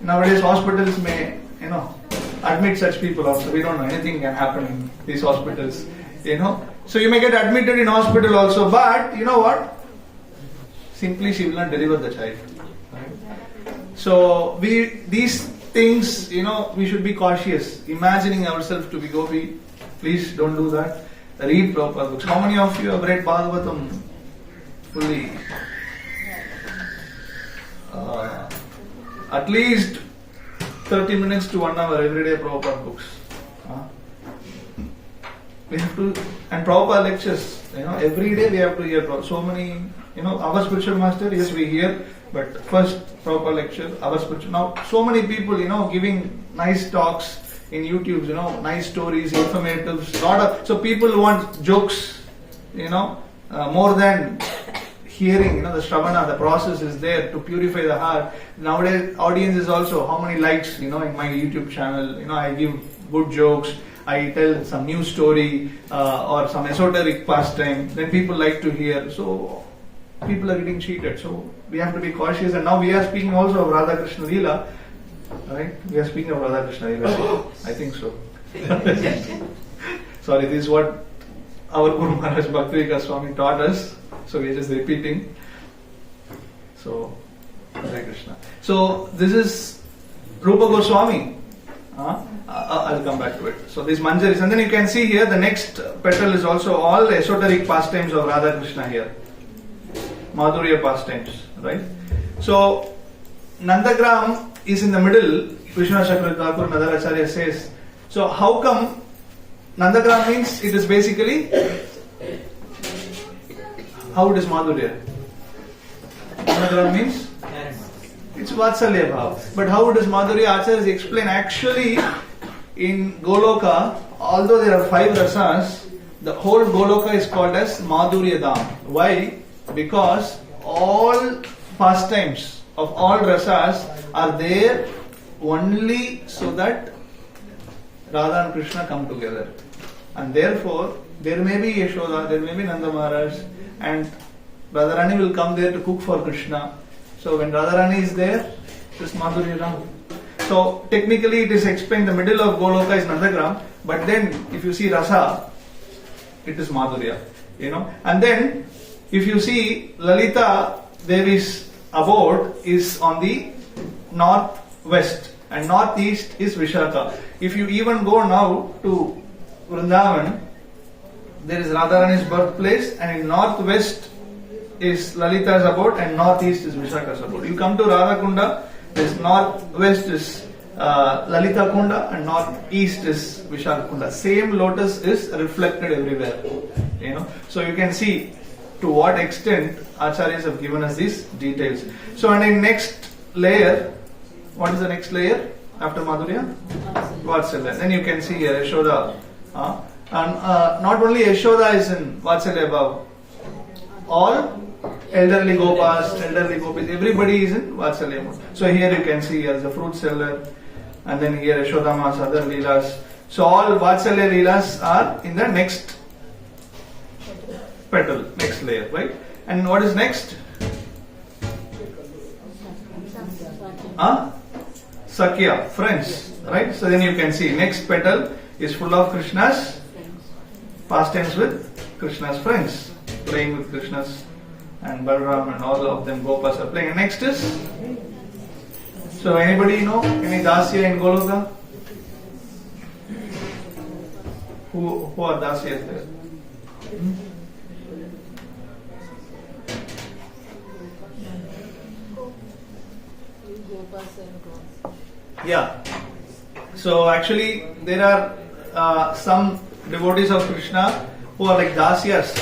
Nowadays, hospitals may, admit such people also. We don't know, anything can happen in these hospitals, So you may get admitted in hospital also, but you know what? Simply she will not deliver the child. Right? So these things, we should be cautious. Imagining ourselves to be gopi, please don't do that. Read Prabhupada books. How many of you have read Bhagavatam fully? At least 30 minutes to 1 hour every day Prabhupada books. We have to, and Prabhupada lectures, every day we have to hear so many, our spiritual master, yes, we hear, but first Prabhupada lecture, our spiritual, now so many people, giving nice talks in YouTube, nice stories, informative, so people want jokes, more than hearing, the Shravana, the process is there to purify the heart. Nowadays, audience is also how many likes, in my YouTube channel, I give good jokes, I tell some new story or some esoteric pastime, then people like to hear. So, people are getting cheated. So, we have to be cautious. And now we are speaking also of Radha Krishna Leela. Right? We are speaking of Radha Krishna Leela. I think so. Sorry, this is what our Guru Maharaj Bhaktivika Swami taught us. So, we are just repeating. So, Hare Krishna. So, this is Rupa Goswami. I'll come back to it. So these manjaris, and then you can see here the next petal is also all esoteric pastimes of Radha Krishna here. Madhurya pastimes, right? So Nandagram is in the middle. Vishnu Chakravarti Thakur and other Acharya says. So how come Nandagram means it is basically how it is Madhurya? Nandagram means it's Vatsalya Bhav. But how does Madhurya Acharyas explain? Actually, in Goloka, although there are 5 rasas, the whole Goloka is called as Madhurya Dham. Why? Because all pastimes of all rasas are there only so that Radha and Krishna come together. And therefore, there may be Yashoda, there may be Nanda Maharaj, and Radharani will come there to cook for Krishna. So when Radharani is there, it is Madhurya Dham. So technically it is explained the middle of Goloka is Nandagram, but then if you see Rasa, it is Madhurya. And then if you see Lalita Devi's abode is on the northwest and northeast is Vishaka. If you even go now to Vrindavan, there is Radharani's birthplace, and in northwest is Lalita's abode and northeast is Vishaka's abode. You come to Radhakunda, this northwest is Lalita Kunda and northeast is Vishaka Kunda. Same lotus is reflected everywhere. So you can see to what extent Acharyas have given us these details. So and in next layer, what is the next layer after Madhurya? Vatsalya. Then you can see here Yashoda. And not only Yashoda is in Vatsalya Bhav, all elderly Gopas, elderly Gopis, everybody is in Vatsalya mode. So here you can see here the fruit seller, and then here Yashodama's other Leelas. So all Vatsalya Leelas are in the next petal, next layer, right? And what is next? Sakya, friends, right? So then you can see next petal is full of Krishna's pastimes with Krishna's friends, playing with Krishna's and Balaram and all of them Gopas are playing. And next is, so anybody know any Dasya in Goloka? Who are Dasyas there? Yeah. So actually, there are some devotees of Krishna who are like Dasyas,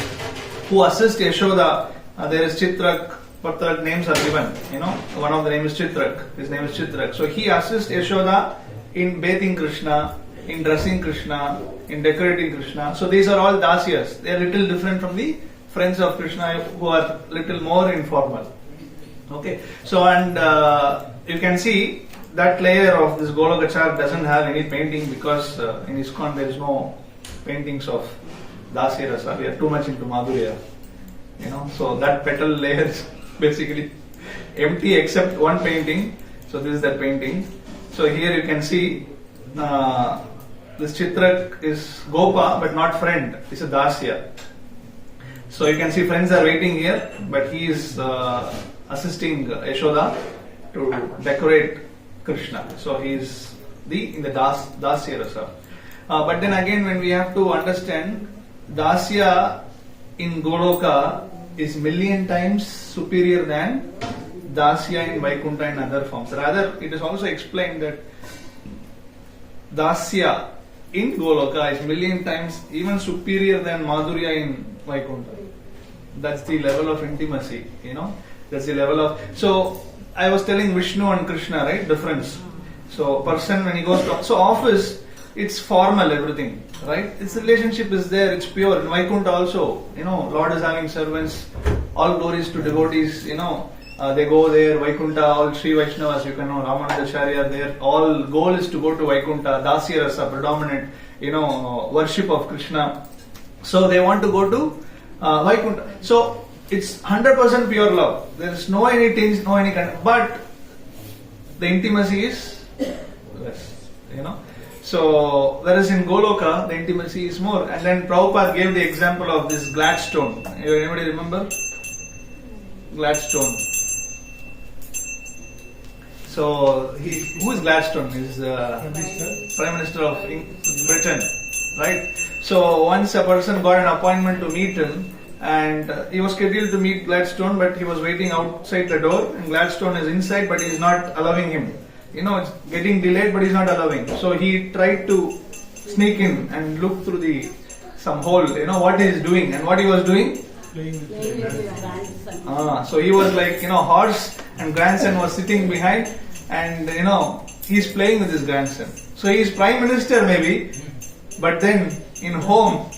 who assist Yashoda. There is Chitrak, Patrak names are given. You know, one of the names is Chitrak. His name is Chitrak. So he assists Yashoda in bathing Krishna, in dressing Krishna, in decorating Krishna. So these are all Dasyas. They are little different from the friends of Krishna who are little more informal. Okay. So and you can see that layer of this Golokachar doesn't have any painting because in ISKCON there is no paintings of Dasya Rasa. We are too much into Madhurya. You know, so that petal layer is basically empty except one painting. So this is that painting. So here you can see this Chitrak is Gopa but not friend. It's a Dasya. So you can see friends are waiting here, but he is assisting Yashoda to decorate Krishna. So he is in the Dasya Rasa. But then again, when we have to understand, Dasya in Goloka is million times superior than Dasya in Vaikuntha and other forms. Rather, it is also explained that Dasya in Goloka is million times even superior than Madhurya in Vaikuntha. That's the level of intimacy, you know. That's the level of. So I was telling Vishnu and Krishna, right? Difference. So person when he goes to office, it's formal everything, right? Its relationship is there, it's pure. In Vaikuntha also, you know, Lord is having servants. All glories to devotees, you know. They go there, Vaikuntha, all Sri Vaishnavas, you can know, Ramanujacharya there. All goal is to go to Vaikuntha, Dasya Rasa, predominant, you know, worship of Krishna. So they want to go to Vaikuntha. So it's 100% pure love. There is no any tinge, no any kind. But the intimacy is less, you know. So whereas in Goloka, the intimacy is more. And then Prabhupada gave the example of this Gladstone. Anybody remember? Gladstone. So who is Gladstone? He is Prime Minister of Britain, right? So once a person got an appointment to meet him, and he was scheduled to meet Gladstone, but he was waiting outside the door, and Gladstone is inside, but he is not allowing him. You know, it's getting delayed, but he's not allowing. So he tried to sneak in and look through some hole. You know what he is doing, and what he was doing? Playing with your grandson. So he was like, you know, horse, and grandson was sitting behind, and you know, he's playing with his grandson. So he is Prime Minister maybe, but then in home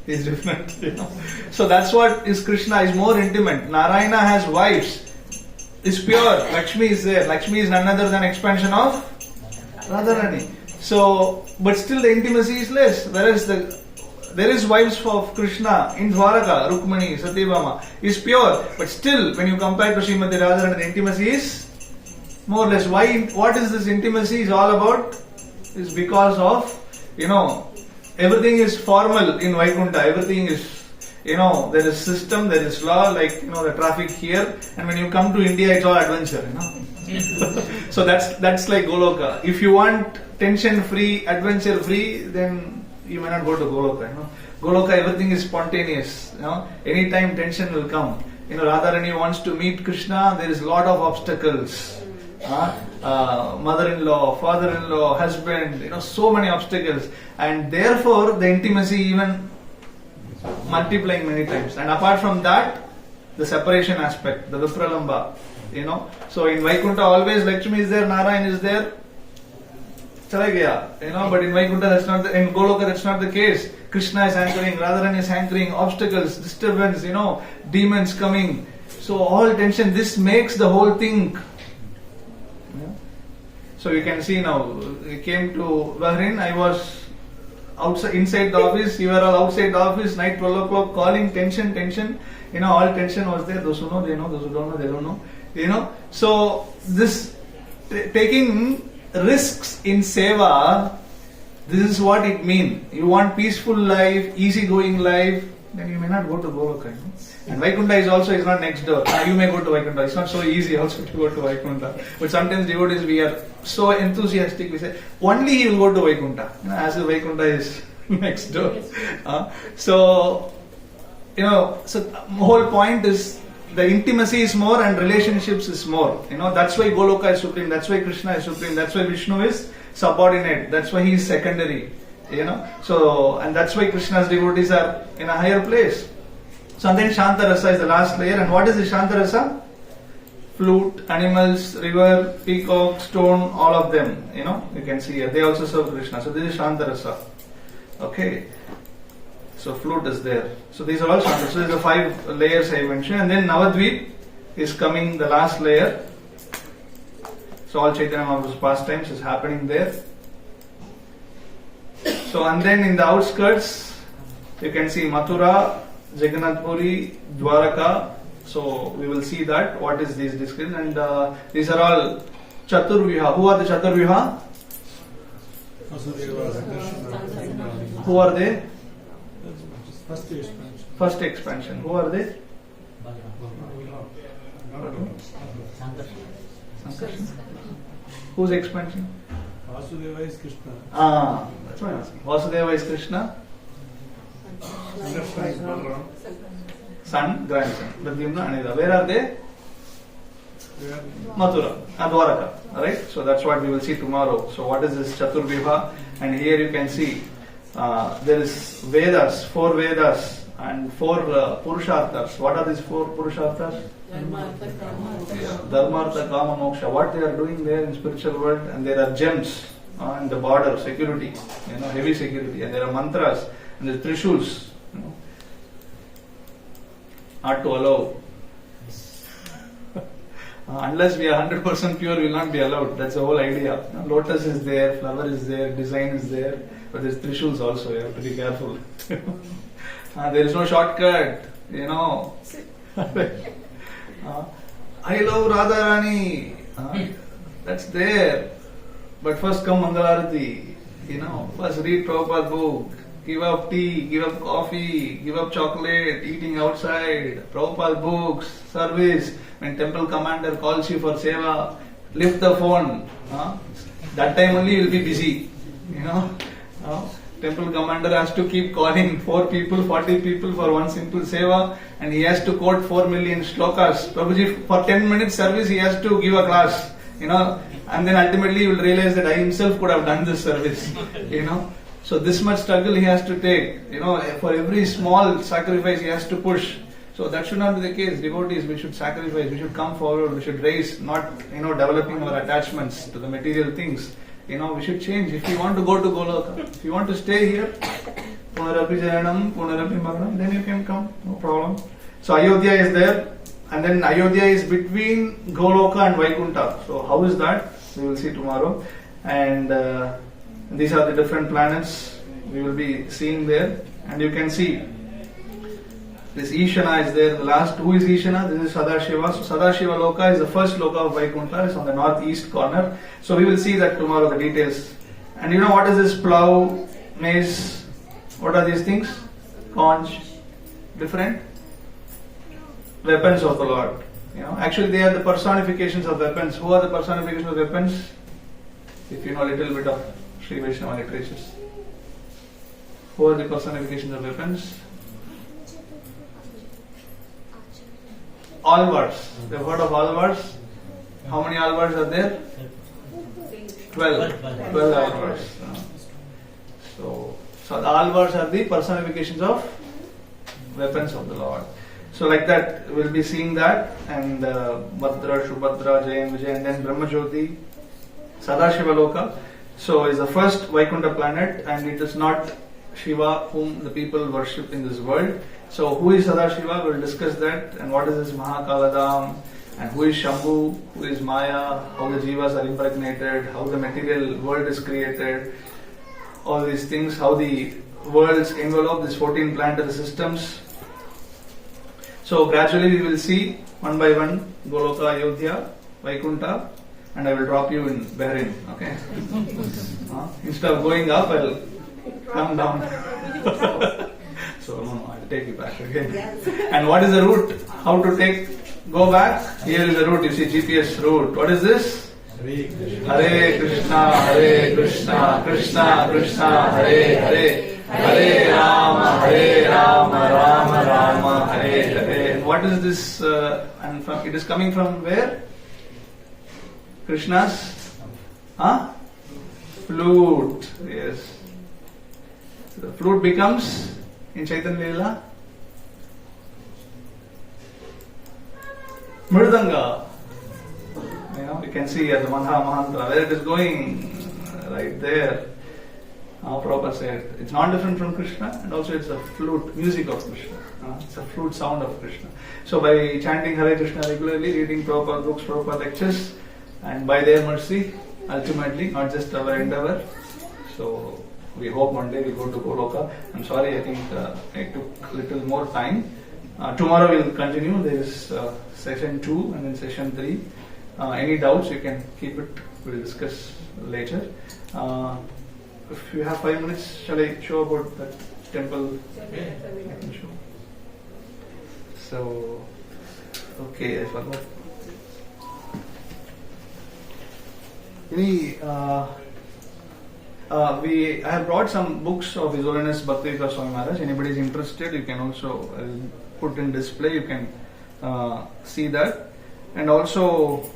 is different, you know. So that's what is Krishna, is more intimate. Narayana has wives, is pure. Lakshmi is there. Lakshmi is none other than expansion of Radharani. So, but still the intimacy is less. Whereas there is wives of Krishna in Dwaraka, Rukmani, Satyabhama is pure. But still, when you compare to Srimati Radharani, the intimacy is more or less. Why? What is this intimacy is all about? Is because of, you know, everything is formal in Vaikuntha. Everything is, you know, there is system, there is law, like, you know, the traffic here. And when you come to India, it's all adventure, you know. So that's like Goloka. If you want tension free, adventure free, then you may not go to Goloka, you know. Goloka, everything is spontaneous, you know. Anytime tension will come. You know, Radharani wants to meet Krishna, there is a lot of obstacles. Mother-in-law, father-in-law, husband, you know, so many obstacles, and therefore the intimacy even multiplying many times. And apart from that, the separation aspect, the Vipralamba, you know. So in Vaikuntha always Lakshmi is there, Narayan is there, chala gaya, you know. But in Vaikuntha that's not in Goloka that's not the case. Krishna is anchoring, Radharani is anchoring, obstacles, disturbance, you know, demons coming. So all tension. This makes the whole thing. So you can see now, we came to Bahrain, I was outside, inside the office, you were all outside the office, night 12 o'clock, calling, tension, you know, all tension was there. Those who know, they know, those who don't know, they don't know, you know. So this, taking risks in seva, this is what it means. You want peaceful life, easygoing life, then you may not go to Goloka, you know. And Vaikuntha is not next door. You may go to Vaikuntha. It's not so easy also to go to Vaikuntha. But sometimes devotees, we are so enthusiastic, we say, only he will go to Vaikuntha. You know, as if Vaikuntha is next door. So, you know, so the whole point is, the intimacy is more and relationships is more. That's why Goloka is supreme, that's why Krishna is supreme, that's why Vishnu is subordinate, that's why he is secondary. So, and that's why Krishna's devotees are in a higher place. So, and then Shanta Rasa is the last layer. And what is the Shanta Rasa? Flute, animals, river, peacock, stone, all of them. You can see here. They also serve Krishna. So, this is Shanta Rasa. Okay. So, flute is there. So, these are all Shanta. So, these are 5 layers I mentioned. And then Navadvip is coming, the last layer. So, all Chaitanya Mahaprabhu's pastimes is happening there. So, and then in the outskirts, you can see Mathura, Jagannath Puri, Dwaraka. So, we will see that, what is these descriptions. And these are all Chaturviha. Who are the Chaturviha? Who are they? First expansion. Who are they? Whose expansion? Vasudeva is Krishna. That's what I'm asking. Vasudeva is Krishna. Son, grandson. Pradyumna, Anida. Where are they? Mathura, Dwaraka. Alright? So that's what we will see tomorrow. So what is this Chaturviha? And here you can see there is Vedas, 4 Vedas and 4 Purusharthas. What are these 4 Purusharthas? Dharma, Artha, Kama, Moksha. What they are doing there in spiritual world, and there are gems in the border, security, heavy security, and there are mantras, and there are trishuls, not to allow. Unless we are 100% pure, we will not be allowed. That's the whole idea. Lotus is there, flower is there, design is there, but there's trishuls also. You have to be careful. There is no shortcut. I love Radharani. That's there. But first come Mangalarati. First read Prabhupada book. Give up tea, give up coffee, give up chocolate, eating outside, Prabhupada books, service. When temple commander calls you for seva, lift the phone. That time only you will be busy. Temple commander has to keep calling 4 people, 40 people for one simple seva, and he has to quote 4 million shlokas. Prabhuji, for 10 minutes service, he has to give a class, and then ultimately you will realize that I himself could have done this service, So this much struggle he has to take, for every small sacrifice he has to push. So that should not be the case. Devotees, we should sacrifice, we should come forward, we should raise, not, developing our attachments to the material things. We should change. If you want to go to Goloka, if you want to stay here, Punarapi Jayanam, Punarapi Maranam, then you can come, no problem. So Ayodhya is there, and then Ayodhya is between Goloka and Vaikuntha. So how is that? We will see tomorrow. And these are the different planets we will be seeing there. And you can see this Ishana is there. The last, who is Ishana? This is Sadashiva. So Sadashiva Loka is the first Loka of Vaikuntha. It's on the northeast corner. So we will see that tomorrow, the details. And what is this plow, mace? What are these things? Conch. Different weapons of the Lord. Actually they are the personifications of weapons. Who are the personifications of weapons? If you know a little bit of Sri Vaishnava literatures. Who are the personifications of weapons? Alvars. They've heard of alvars? How many alvars are there? 12 alvars. So the alvars are the personifications of weapons of the Lord. So like that, we'll be seeing that. And Bhadra, Shubhadra, Jayan, Vijay, and then Brahmajyoti, Sadashiva Loka. So is the first Vaikuntha planet, and it is not Shiva whom the people worship in this world. So who is Sadashiva? We'll discuss that. And what is this Mahakaladam? And who is Shambhu? Who is Maya? How the Jivas are impregnated? How the material world is created? All these things. How the worlds envelop these 14 planetary systems. So gradually we will see one by one Goloka, Ayodhya, Vaikuntha, and I will drop you in Bahrain. Okay? Instead of going up, I'll come down. So no, I'll take you back again. Yes. And what is the route? How to go back? Here is the route. You see GPS route. What is this? Hare Krishna, Hare Krishna, Krishna Krishna, Hare Hare, Hare Rama, Rama Rama, Hare Hare. And what is this? And from, it is coming from where? Krishna's flute. Yes. So the flute becomes in Chaitanya Leela Mridanga. You can see at the Manha Mahantra where it is going, right there. Prabhupada said it's not different from Krishna, and also it's a flute, music of Krishna. It's a flute sound of Krishna. So by chanting Hare Krishna regularly, reading Prabhupada books, Prabhupada lectures, and by their mercy, ultimately, not just our endeavor. So we hope one day we go to Goloka. I'm sorry, I think I took a little more time. Tomorrow we'll continue. There is session 2 and then session 3. Any doubts, you can keep it. We'll discuss later. If you have 5 minutes, shall I show about that temple? Yeah. I can show. So, okay, I forgot. I have brought some books of His Holiness Bhakti Swami Maharaj. Anybody is interested, you can also put in display. You can see that, and also.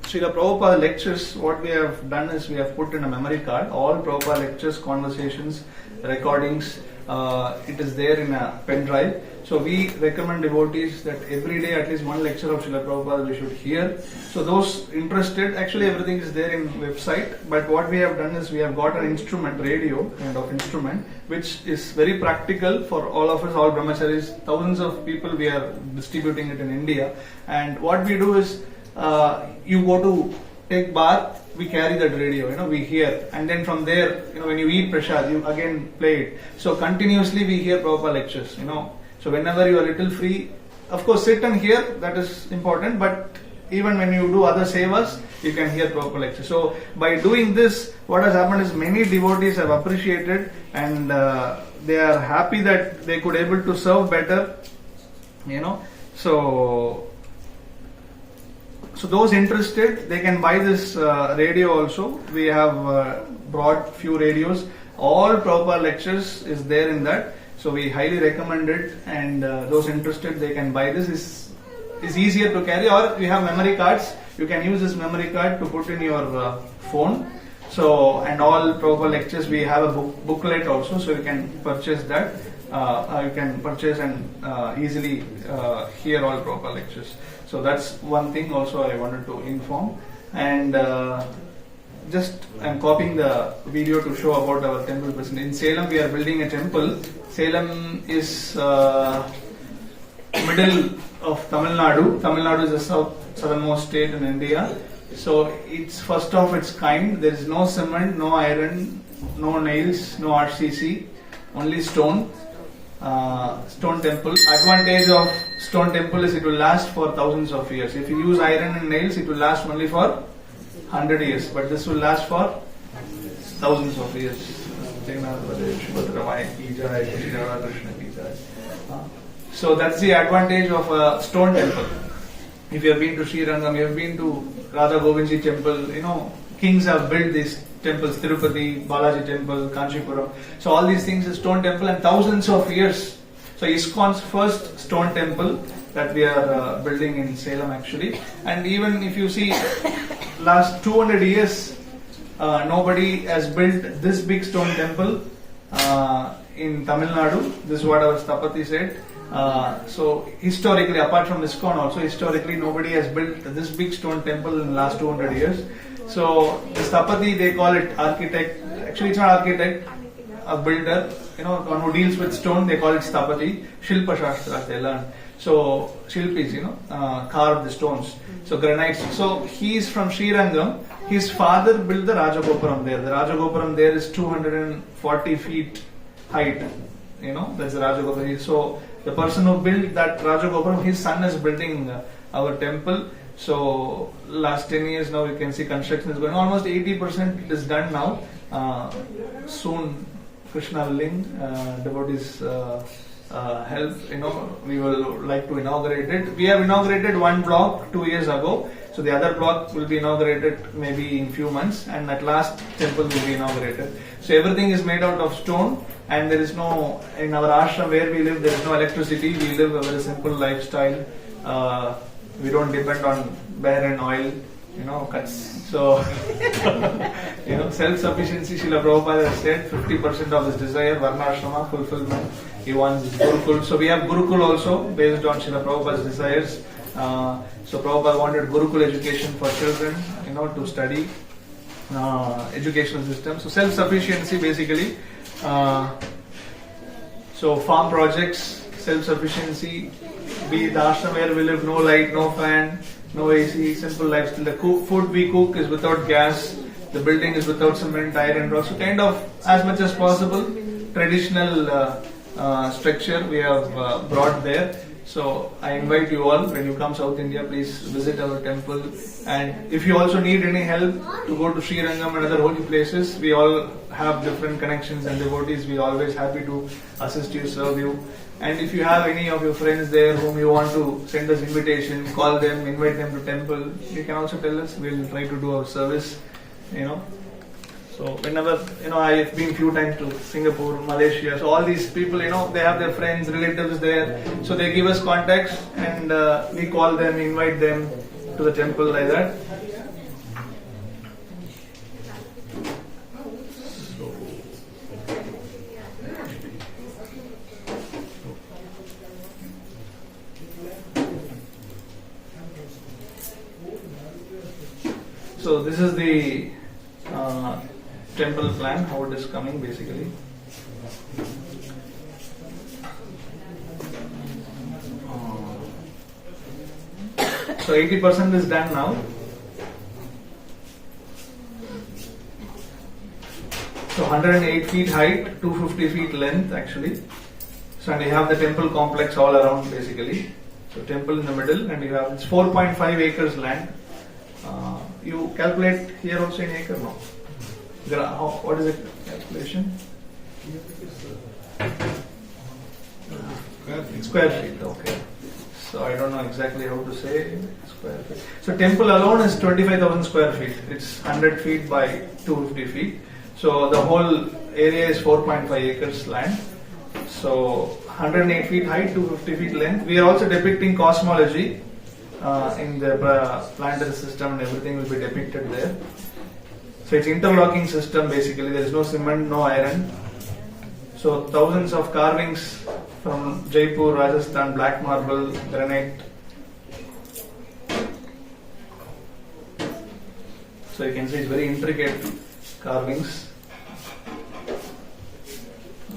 Srila Prabhupada lectures, what we have done is we have put in a memory card all Prabhupada lectures, conversations, recordings. It is there in a pen drive. So we recommend devotees that every day at least one lecture of Srila Prabhupada we should hear. So those interested, actually everything is there in website. But what we have done is we have got an instrument, radio kind of instrument, which is very practical for all of us, all brahmacharis. Thousands of people we are distributing it in India. And what we do is, you go to take bath, we carry that radio, we hear, and then from there, when you eat prasad, you again play it. So continuously we hear Prabhupada lectures, So whenever you are little free, of course sit and hear, that is important, but even when you do other sevas, you can hear Prabhupada lectures. So by doing this, what has happened is many devotees have appreciated, and they are happy that they could able to serve better, So those interested, they can buy this radio also. We have brought few radios. All Prabhupada lectures is there in that. So we highly recommend it, and those interested, they can buy this. It's easier to carry, or you have memory cards. You can use this memory card to put in your phone. So, and all Prabhupada lectures, we have a booklet also, so you can purchase that. You can purchase and easily hear all Prabhupada lectures. So that's one thing also I wanted to inform. And I'm copying the video to show about our temple present. In Salem, we are building a temple. Salem is middle of Tamil Nadu. Tamil Nadu is the southernmost state in India. So it's first of its kind. There is no cement, no iron, no nails, no RCC, only stone. Stone temple. Advantage of stone temple is it will last for thousands of years. If you use iron and nails, it will last only for 100 years. But this will last for thousands of years. So that's the advantage of a stone temple. If you have been to Sri Rangam, you have been to Radha Govindji temple, kings have built these temples, Tirupati, Balaji temple, Kanchipuram. So all these things is stone temple, and thousands of years. So ISKCON's first stone temple that we are building in Salem actually. And even if you see last 200 years, nobody has built this big stone temple in Tamil Nadu. This is what our Stapati said. So historically, apart from ISKCON also, historically nobody has built this big stone temple in the last 200 years. So the Stapati, they call it architect. Actually, it's not architect, a builder. One who deals with stone, they call it Stapati. Shilpa Shastra, they learn. So Shilpis, carve the stones. So granites. So he is from Sri Rangam. His father built the Rajagopuram there. The Rajagopuram there is 240 feet height. That's the Rajagopuram. So the person who built that Rajagopuram, his son is building our temple. So last 10 years now you can see construction is going. Almost 80% is done now. Soon Krishna willing, devotees help, we will like to inaugurate it. We have inaugurated one block 2 years ago, so the other block will be inaugurated maybe in few months, and at last temple will be inaugurated. So everything is made out of stone, and there is no, in our ashram where we live, there is no electricity. We live a very simple lifestyle. We don't depend on Bahrain oil, cuts. So, self-sufficiency, Srila Prabhupada has said, 50% of his desire, Varnashrama, fulfillment, he wants Gurukul. So we have Gurukul also, based on Srila Prabhupada's desires. So Prabhupada wanted Gurukul education for children, to study educational system. So self-sufficiency basically. So farm projects, self-sufficiency, be it the ashram where we live, no light, no fan, no AC, simple lifestyle. The food we cook is without gas, the building is without cement, iron, rock. So kind of as much as possible, traditional structure we have brought there. So I invite you all, when you come South India, please visit our temple. And if you also need any help to go to Sri Rangam and other holy places, we all have different connections and devotees. We are always happy to assist you, serve you. And if you have any of your friends there whom you want to send us invitation, call them, invite them to temple, you can also tell us. We'll try to do our service, So whenever, I've been few times to Singapore, Malaysia, so all these people, they have their friends, relatives there, so they give us contacts and we call them, invite them to the temple like that. So this is the temple plan, how it is coming basically. So 80% is done now. So 108 feet height, 250 feet length actually. So and you have the temple complex all around basically. So temple in the middle, and you have, it's 4.5 acres land. You calculate here also in acre, no? What is the calculation? Square feet, okay. So I don't know exactly how to say square feet. So temple alone is 25,000 square feet. It's 100 feet by 250 feet. So the whole area is 4.5 acres land. So 108 feet height, 250 feet length. We are also depicting cosmology in the planetary system, and everything will be depicted there. So it's interlocking system basically. There is no cement, no iron. So thousands of carvings from Jaipur, Rajasthan, black marble, granite. So you can see it's very intricate carvings.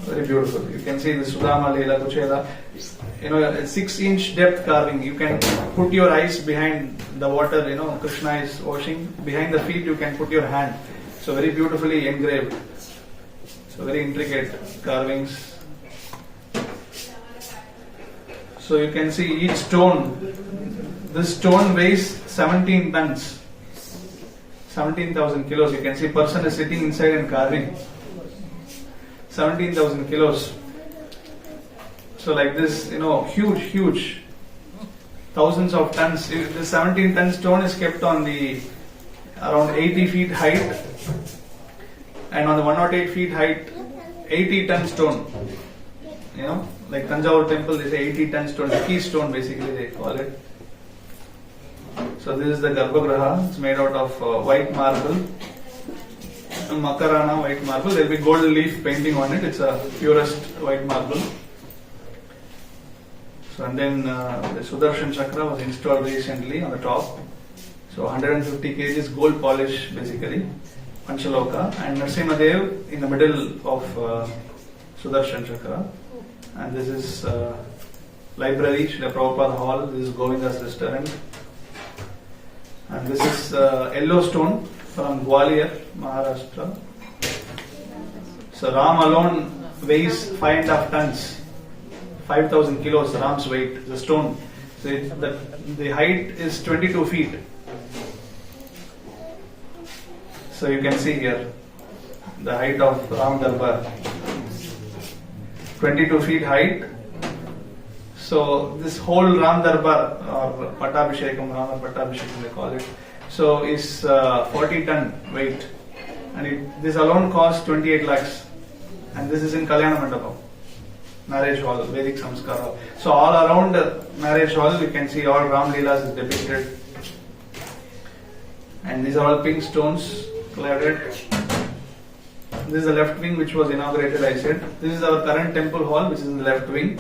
Very beautiful. You can see the Sudama, Leela, Kuchela. A 6-inch depth carving. You can put your eyes behind the water, Krishna is washing. Behind the feet you can put your hand. So very beautifully engraved. So very intricate carvings. So you can see each stone. This stone weighs 17 tons. 17,000 kilos. You can see person is sitting inside and carving. 17,000 kilos. So like this, huge, thousands of tons. The 17-ton stone is kept on the around 80 feet height, and on the 108 feet height, 80-ton stone. Like Tanjavur temple, they say 80-ton stone, the key stone basically they call it. So this is the Garbhagriha. It's made out of white marble, Makarana white marble. There will be gold leaf painting on it. It's a purest white marble. So and then the Sudarshan Chakra was installed recently on the top. So 150 kgs gold polish basically, Panchaloka, and Nrsimhadev in the middle of Sudarshan Chakra. And this is library, Srila Prabhupada Hall. This is Govinda's restaurant. And this is Yellowstone from Gwalior, Maharashtra. So Ram alone weighs 5.5 tons. 5,000 kilos, Ram's weight, the stone. So the height is 22 feet. So you can see here the height of Ram Darbar. 22 feet height. So this whole Ram Darbar or Pattabhishekam, Rama Pattabhishekam they call it, so is 40 ton weight, and this alone costs 28 lakhs, and this is in Kalyana Mandapam, marriage hall, Vedic Samskara. So all around the marriage hall you can see all Ram Leelas is depicted, and these are all pink stones cladded. This is the left wing which was inaugurated, I said. This is our current temple hall which is in the left wing.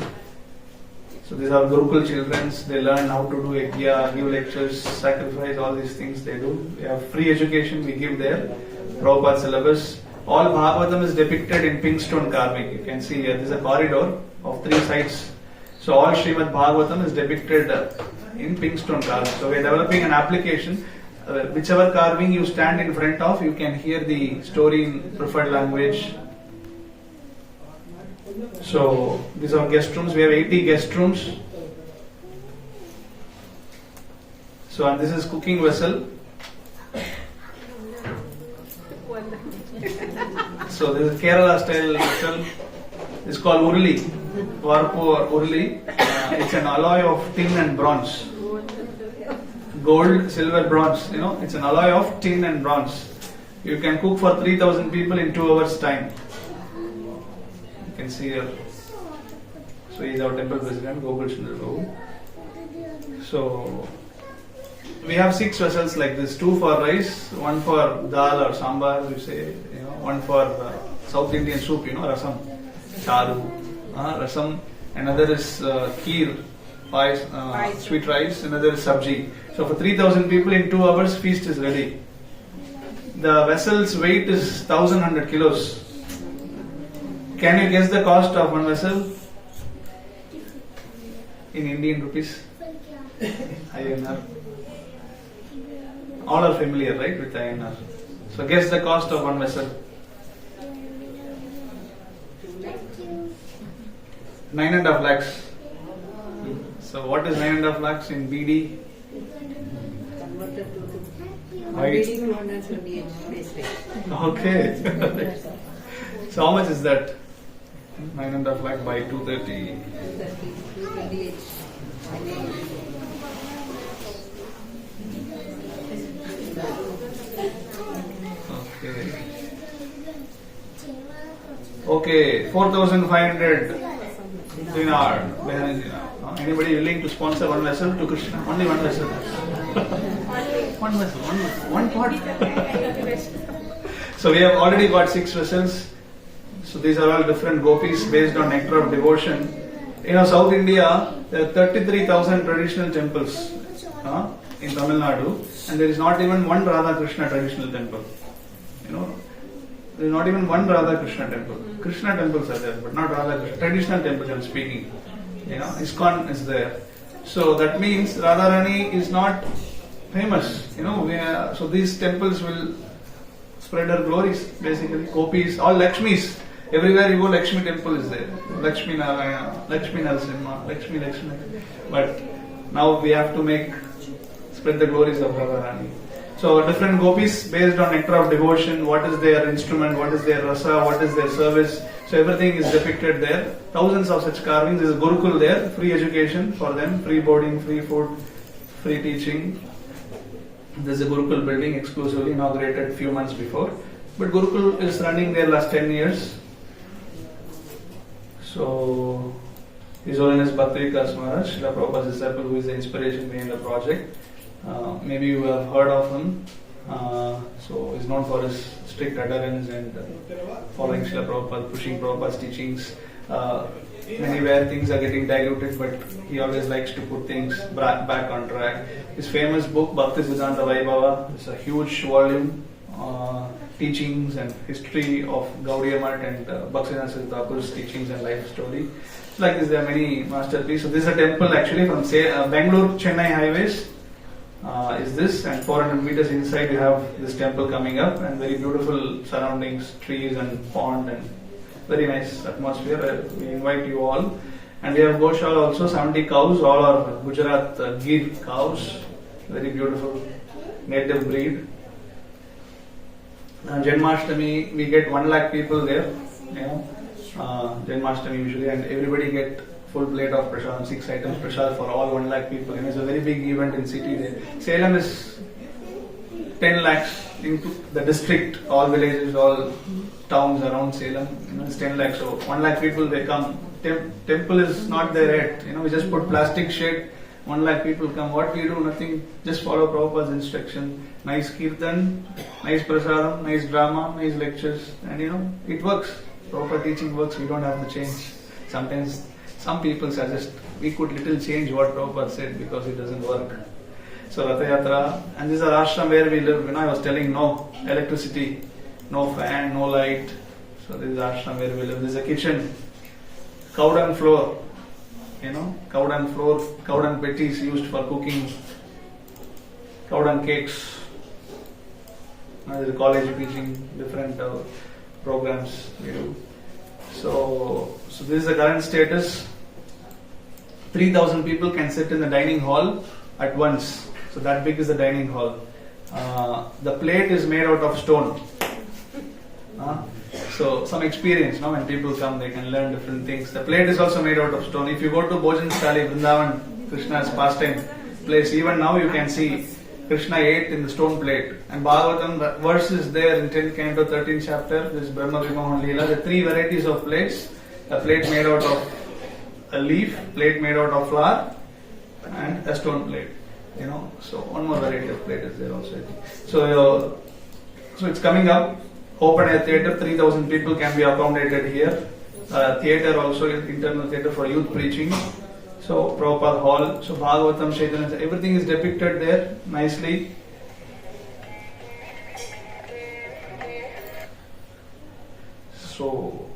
So these are Gurukul children, they learn how to do yajna, give lectures, sacrifice, all these things they do. We have free education we give there, Prabhupada syllabus. All Bhagavatam is depicted in pink stone carving. You can see here, this is a corridor of 3 sides. So all Srimad Bhagavatam is depicted in pink stone carving. So we are developing an application. Whichever carving you stand in front of, you can hear the story in preferred language. So these are guest rooms. We have 80 guest rooms. So and this is cooking vessel. So this is Kerala style vessel. It's called Urli, Varpu or Urli. It's an alloy of tin and bronze. Gold, silver, bronze. It's an alloy of tin and bronze. You can cook for 3,000 people in 2 hours time. You can see here. So he is our temple president, Gokul Chandra Prabhu. So we have 6 vessels like this: 2 for rice, 1 for dal or sambar, we say, 1 for South Indian soup, rasam, charu, rasam. Another is kheer, sweet rice. Another is sabji. So for 3,000 people in 2 hours, feast is ready. The vessel's weight is 1,100 kilos. Can you guess the cost of one vessel in Indian rupees? INR. All are familiar, right, with INR. So guess the cost of one vessel. 9.5 lakhs. So what is 9.5 lakhs in BD? Right. Okay. So how much is that? 9.5 lakh by 230. Okay, 4,500 dinar. Anybody willing to sponsor one vessel to Krishna? Only one vessel. One vessel, one pot. So we have already got 6 vessels. So these are all different gopis based on nectar of devotion. South India, there are 33,000 traditional temples in Tamil Nadu, and there is not even one Radha Krishna traditional temple. There is not even one Radha Krishna temple. Krishna temples are there, but not Radha Krishna. Traditional temples I'm speaking. ISKCON is there. So that means Radharani is not famous. So these temples will spread her glories, basically. Gopis, all Lakshmis. Everywhere you go, Lakshmi temple is there. Lakshmi Narayana, Lakshmi Narasimha, Lakshmi. But now we have to spread the glories of Radharani. So different gopis based on nectar of devotion, what is their instrument, what is their rasa, what is their service. So everything is depicted there. Thousands of such carvings. There is Gurukul there, free education for them, free boarding, free food, free teaching. There is a Gurukul building exclusively inaugurated few months before. But Gurukul is running there last 10 years. So His Holiness Bhakti Vikas Maharaj, Srila Prabhupada's disciple, who is the inspiration behind the project. Maybe you have heard of him. So he's known for his strict adherence and following Srila Prabhupada, pushing Prabhupada's teachings. Anywhere things are getting diluted, but he always likes to put things back on track. His famous book, Bhakti Siddhanta Vaibhava, is a huge volume, teachings and history of Gaudiya Math and Bhaktivinoda Thakur's teachings and life story. Like this, there are many masterpieces. So this is a temple actually from Bangalore Chennai highways. Is this, and 400 meters inside you have this temple coming up, and very beautiful surroundings, trees and pond, and very nice atmosphere. We invite you all. And we have Goshala also, 70 cows, all are Gujarat Gir cows, very beautiful native breed. Janmashtami, we get 1 lakh people there. Janmashtami usually, and everybody get full plate of prasad, 6 items prasad for all 1 lakh people. It's a very big event in city there. Salem is 10 lakhs into the district, all villages, all towns around Salem. It's 10 lakhs. So 1 lakh people they come. Temple is not there yet. We just put plastic shade. 1 lakh people come. What we do? Nothing. Just follow Prabhupada's instruction. Nice kirtan, nice prasadam, nice drama, nice lectures, and it works. Prabhupada teaching works. We don't have to change. Sometimes some people suggest we could little change what Prabhupada said because it doesn't work. So Ratha Yatra, and this is our ashram where we live. I was telling no electricity, no fan, no light. So this is ashram where we live. This is a kitchen, cow dung floor. Cow dung floor, cow dung petties used for cooking, cow dung cakes. There is a college teaching different programs we do. So this is the current status. 3,000 people can sit in the dining hall at once. So that big is the dining hall. The plate is made out of stone. So some experience, when people come, they can learn different things. The plate is also made out of stone. If you go to Bhojan Stali, Vrindavan, Krishna's pastime place, even now you can see Krishna ate in the stone plate. And Bhagavatam, the verse is there in 10th canto, 13th chapter, this Brahma Vimohan Leela, the 3 varieties of plates. A plate made out of a leaf, plate made out of flour, and a stone plate. So one more variety of plate is there also. So it's coming up. Open air theatre, 3,000 people can be accommodated here. Theatre also, internal theatre for youth preaching. So Prabhupada hall. So Bhagavatam, Chaitanya, everything is depicted there nicely. So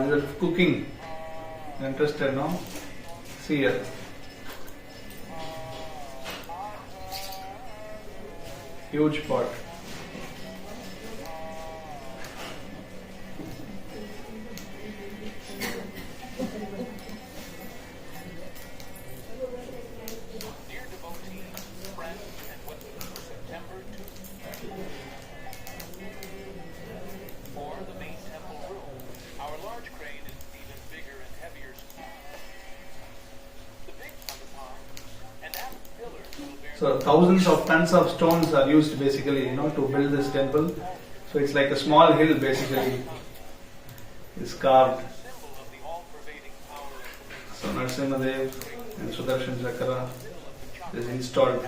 this is cooking. Interested, no? See here. Huge pot. So thousands of tons of stones are used basically, to build this temple. So it's like a small hill basically. It's carved. So Narasimhadev and Sudarshan Chakra is installed.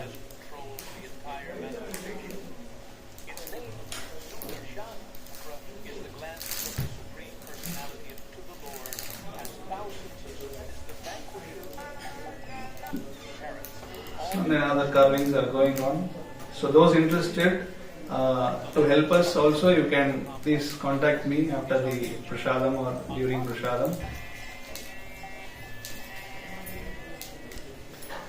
And then other carvings are going on. So those interested to help us also, you can please contact me after the prasadam or during prasadam.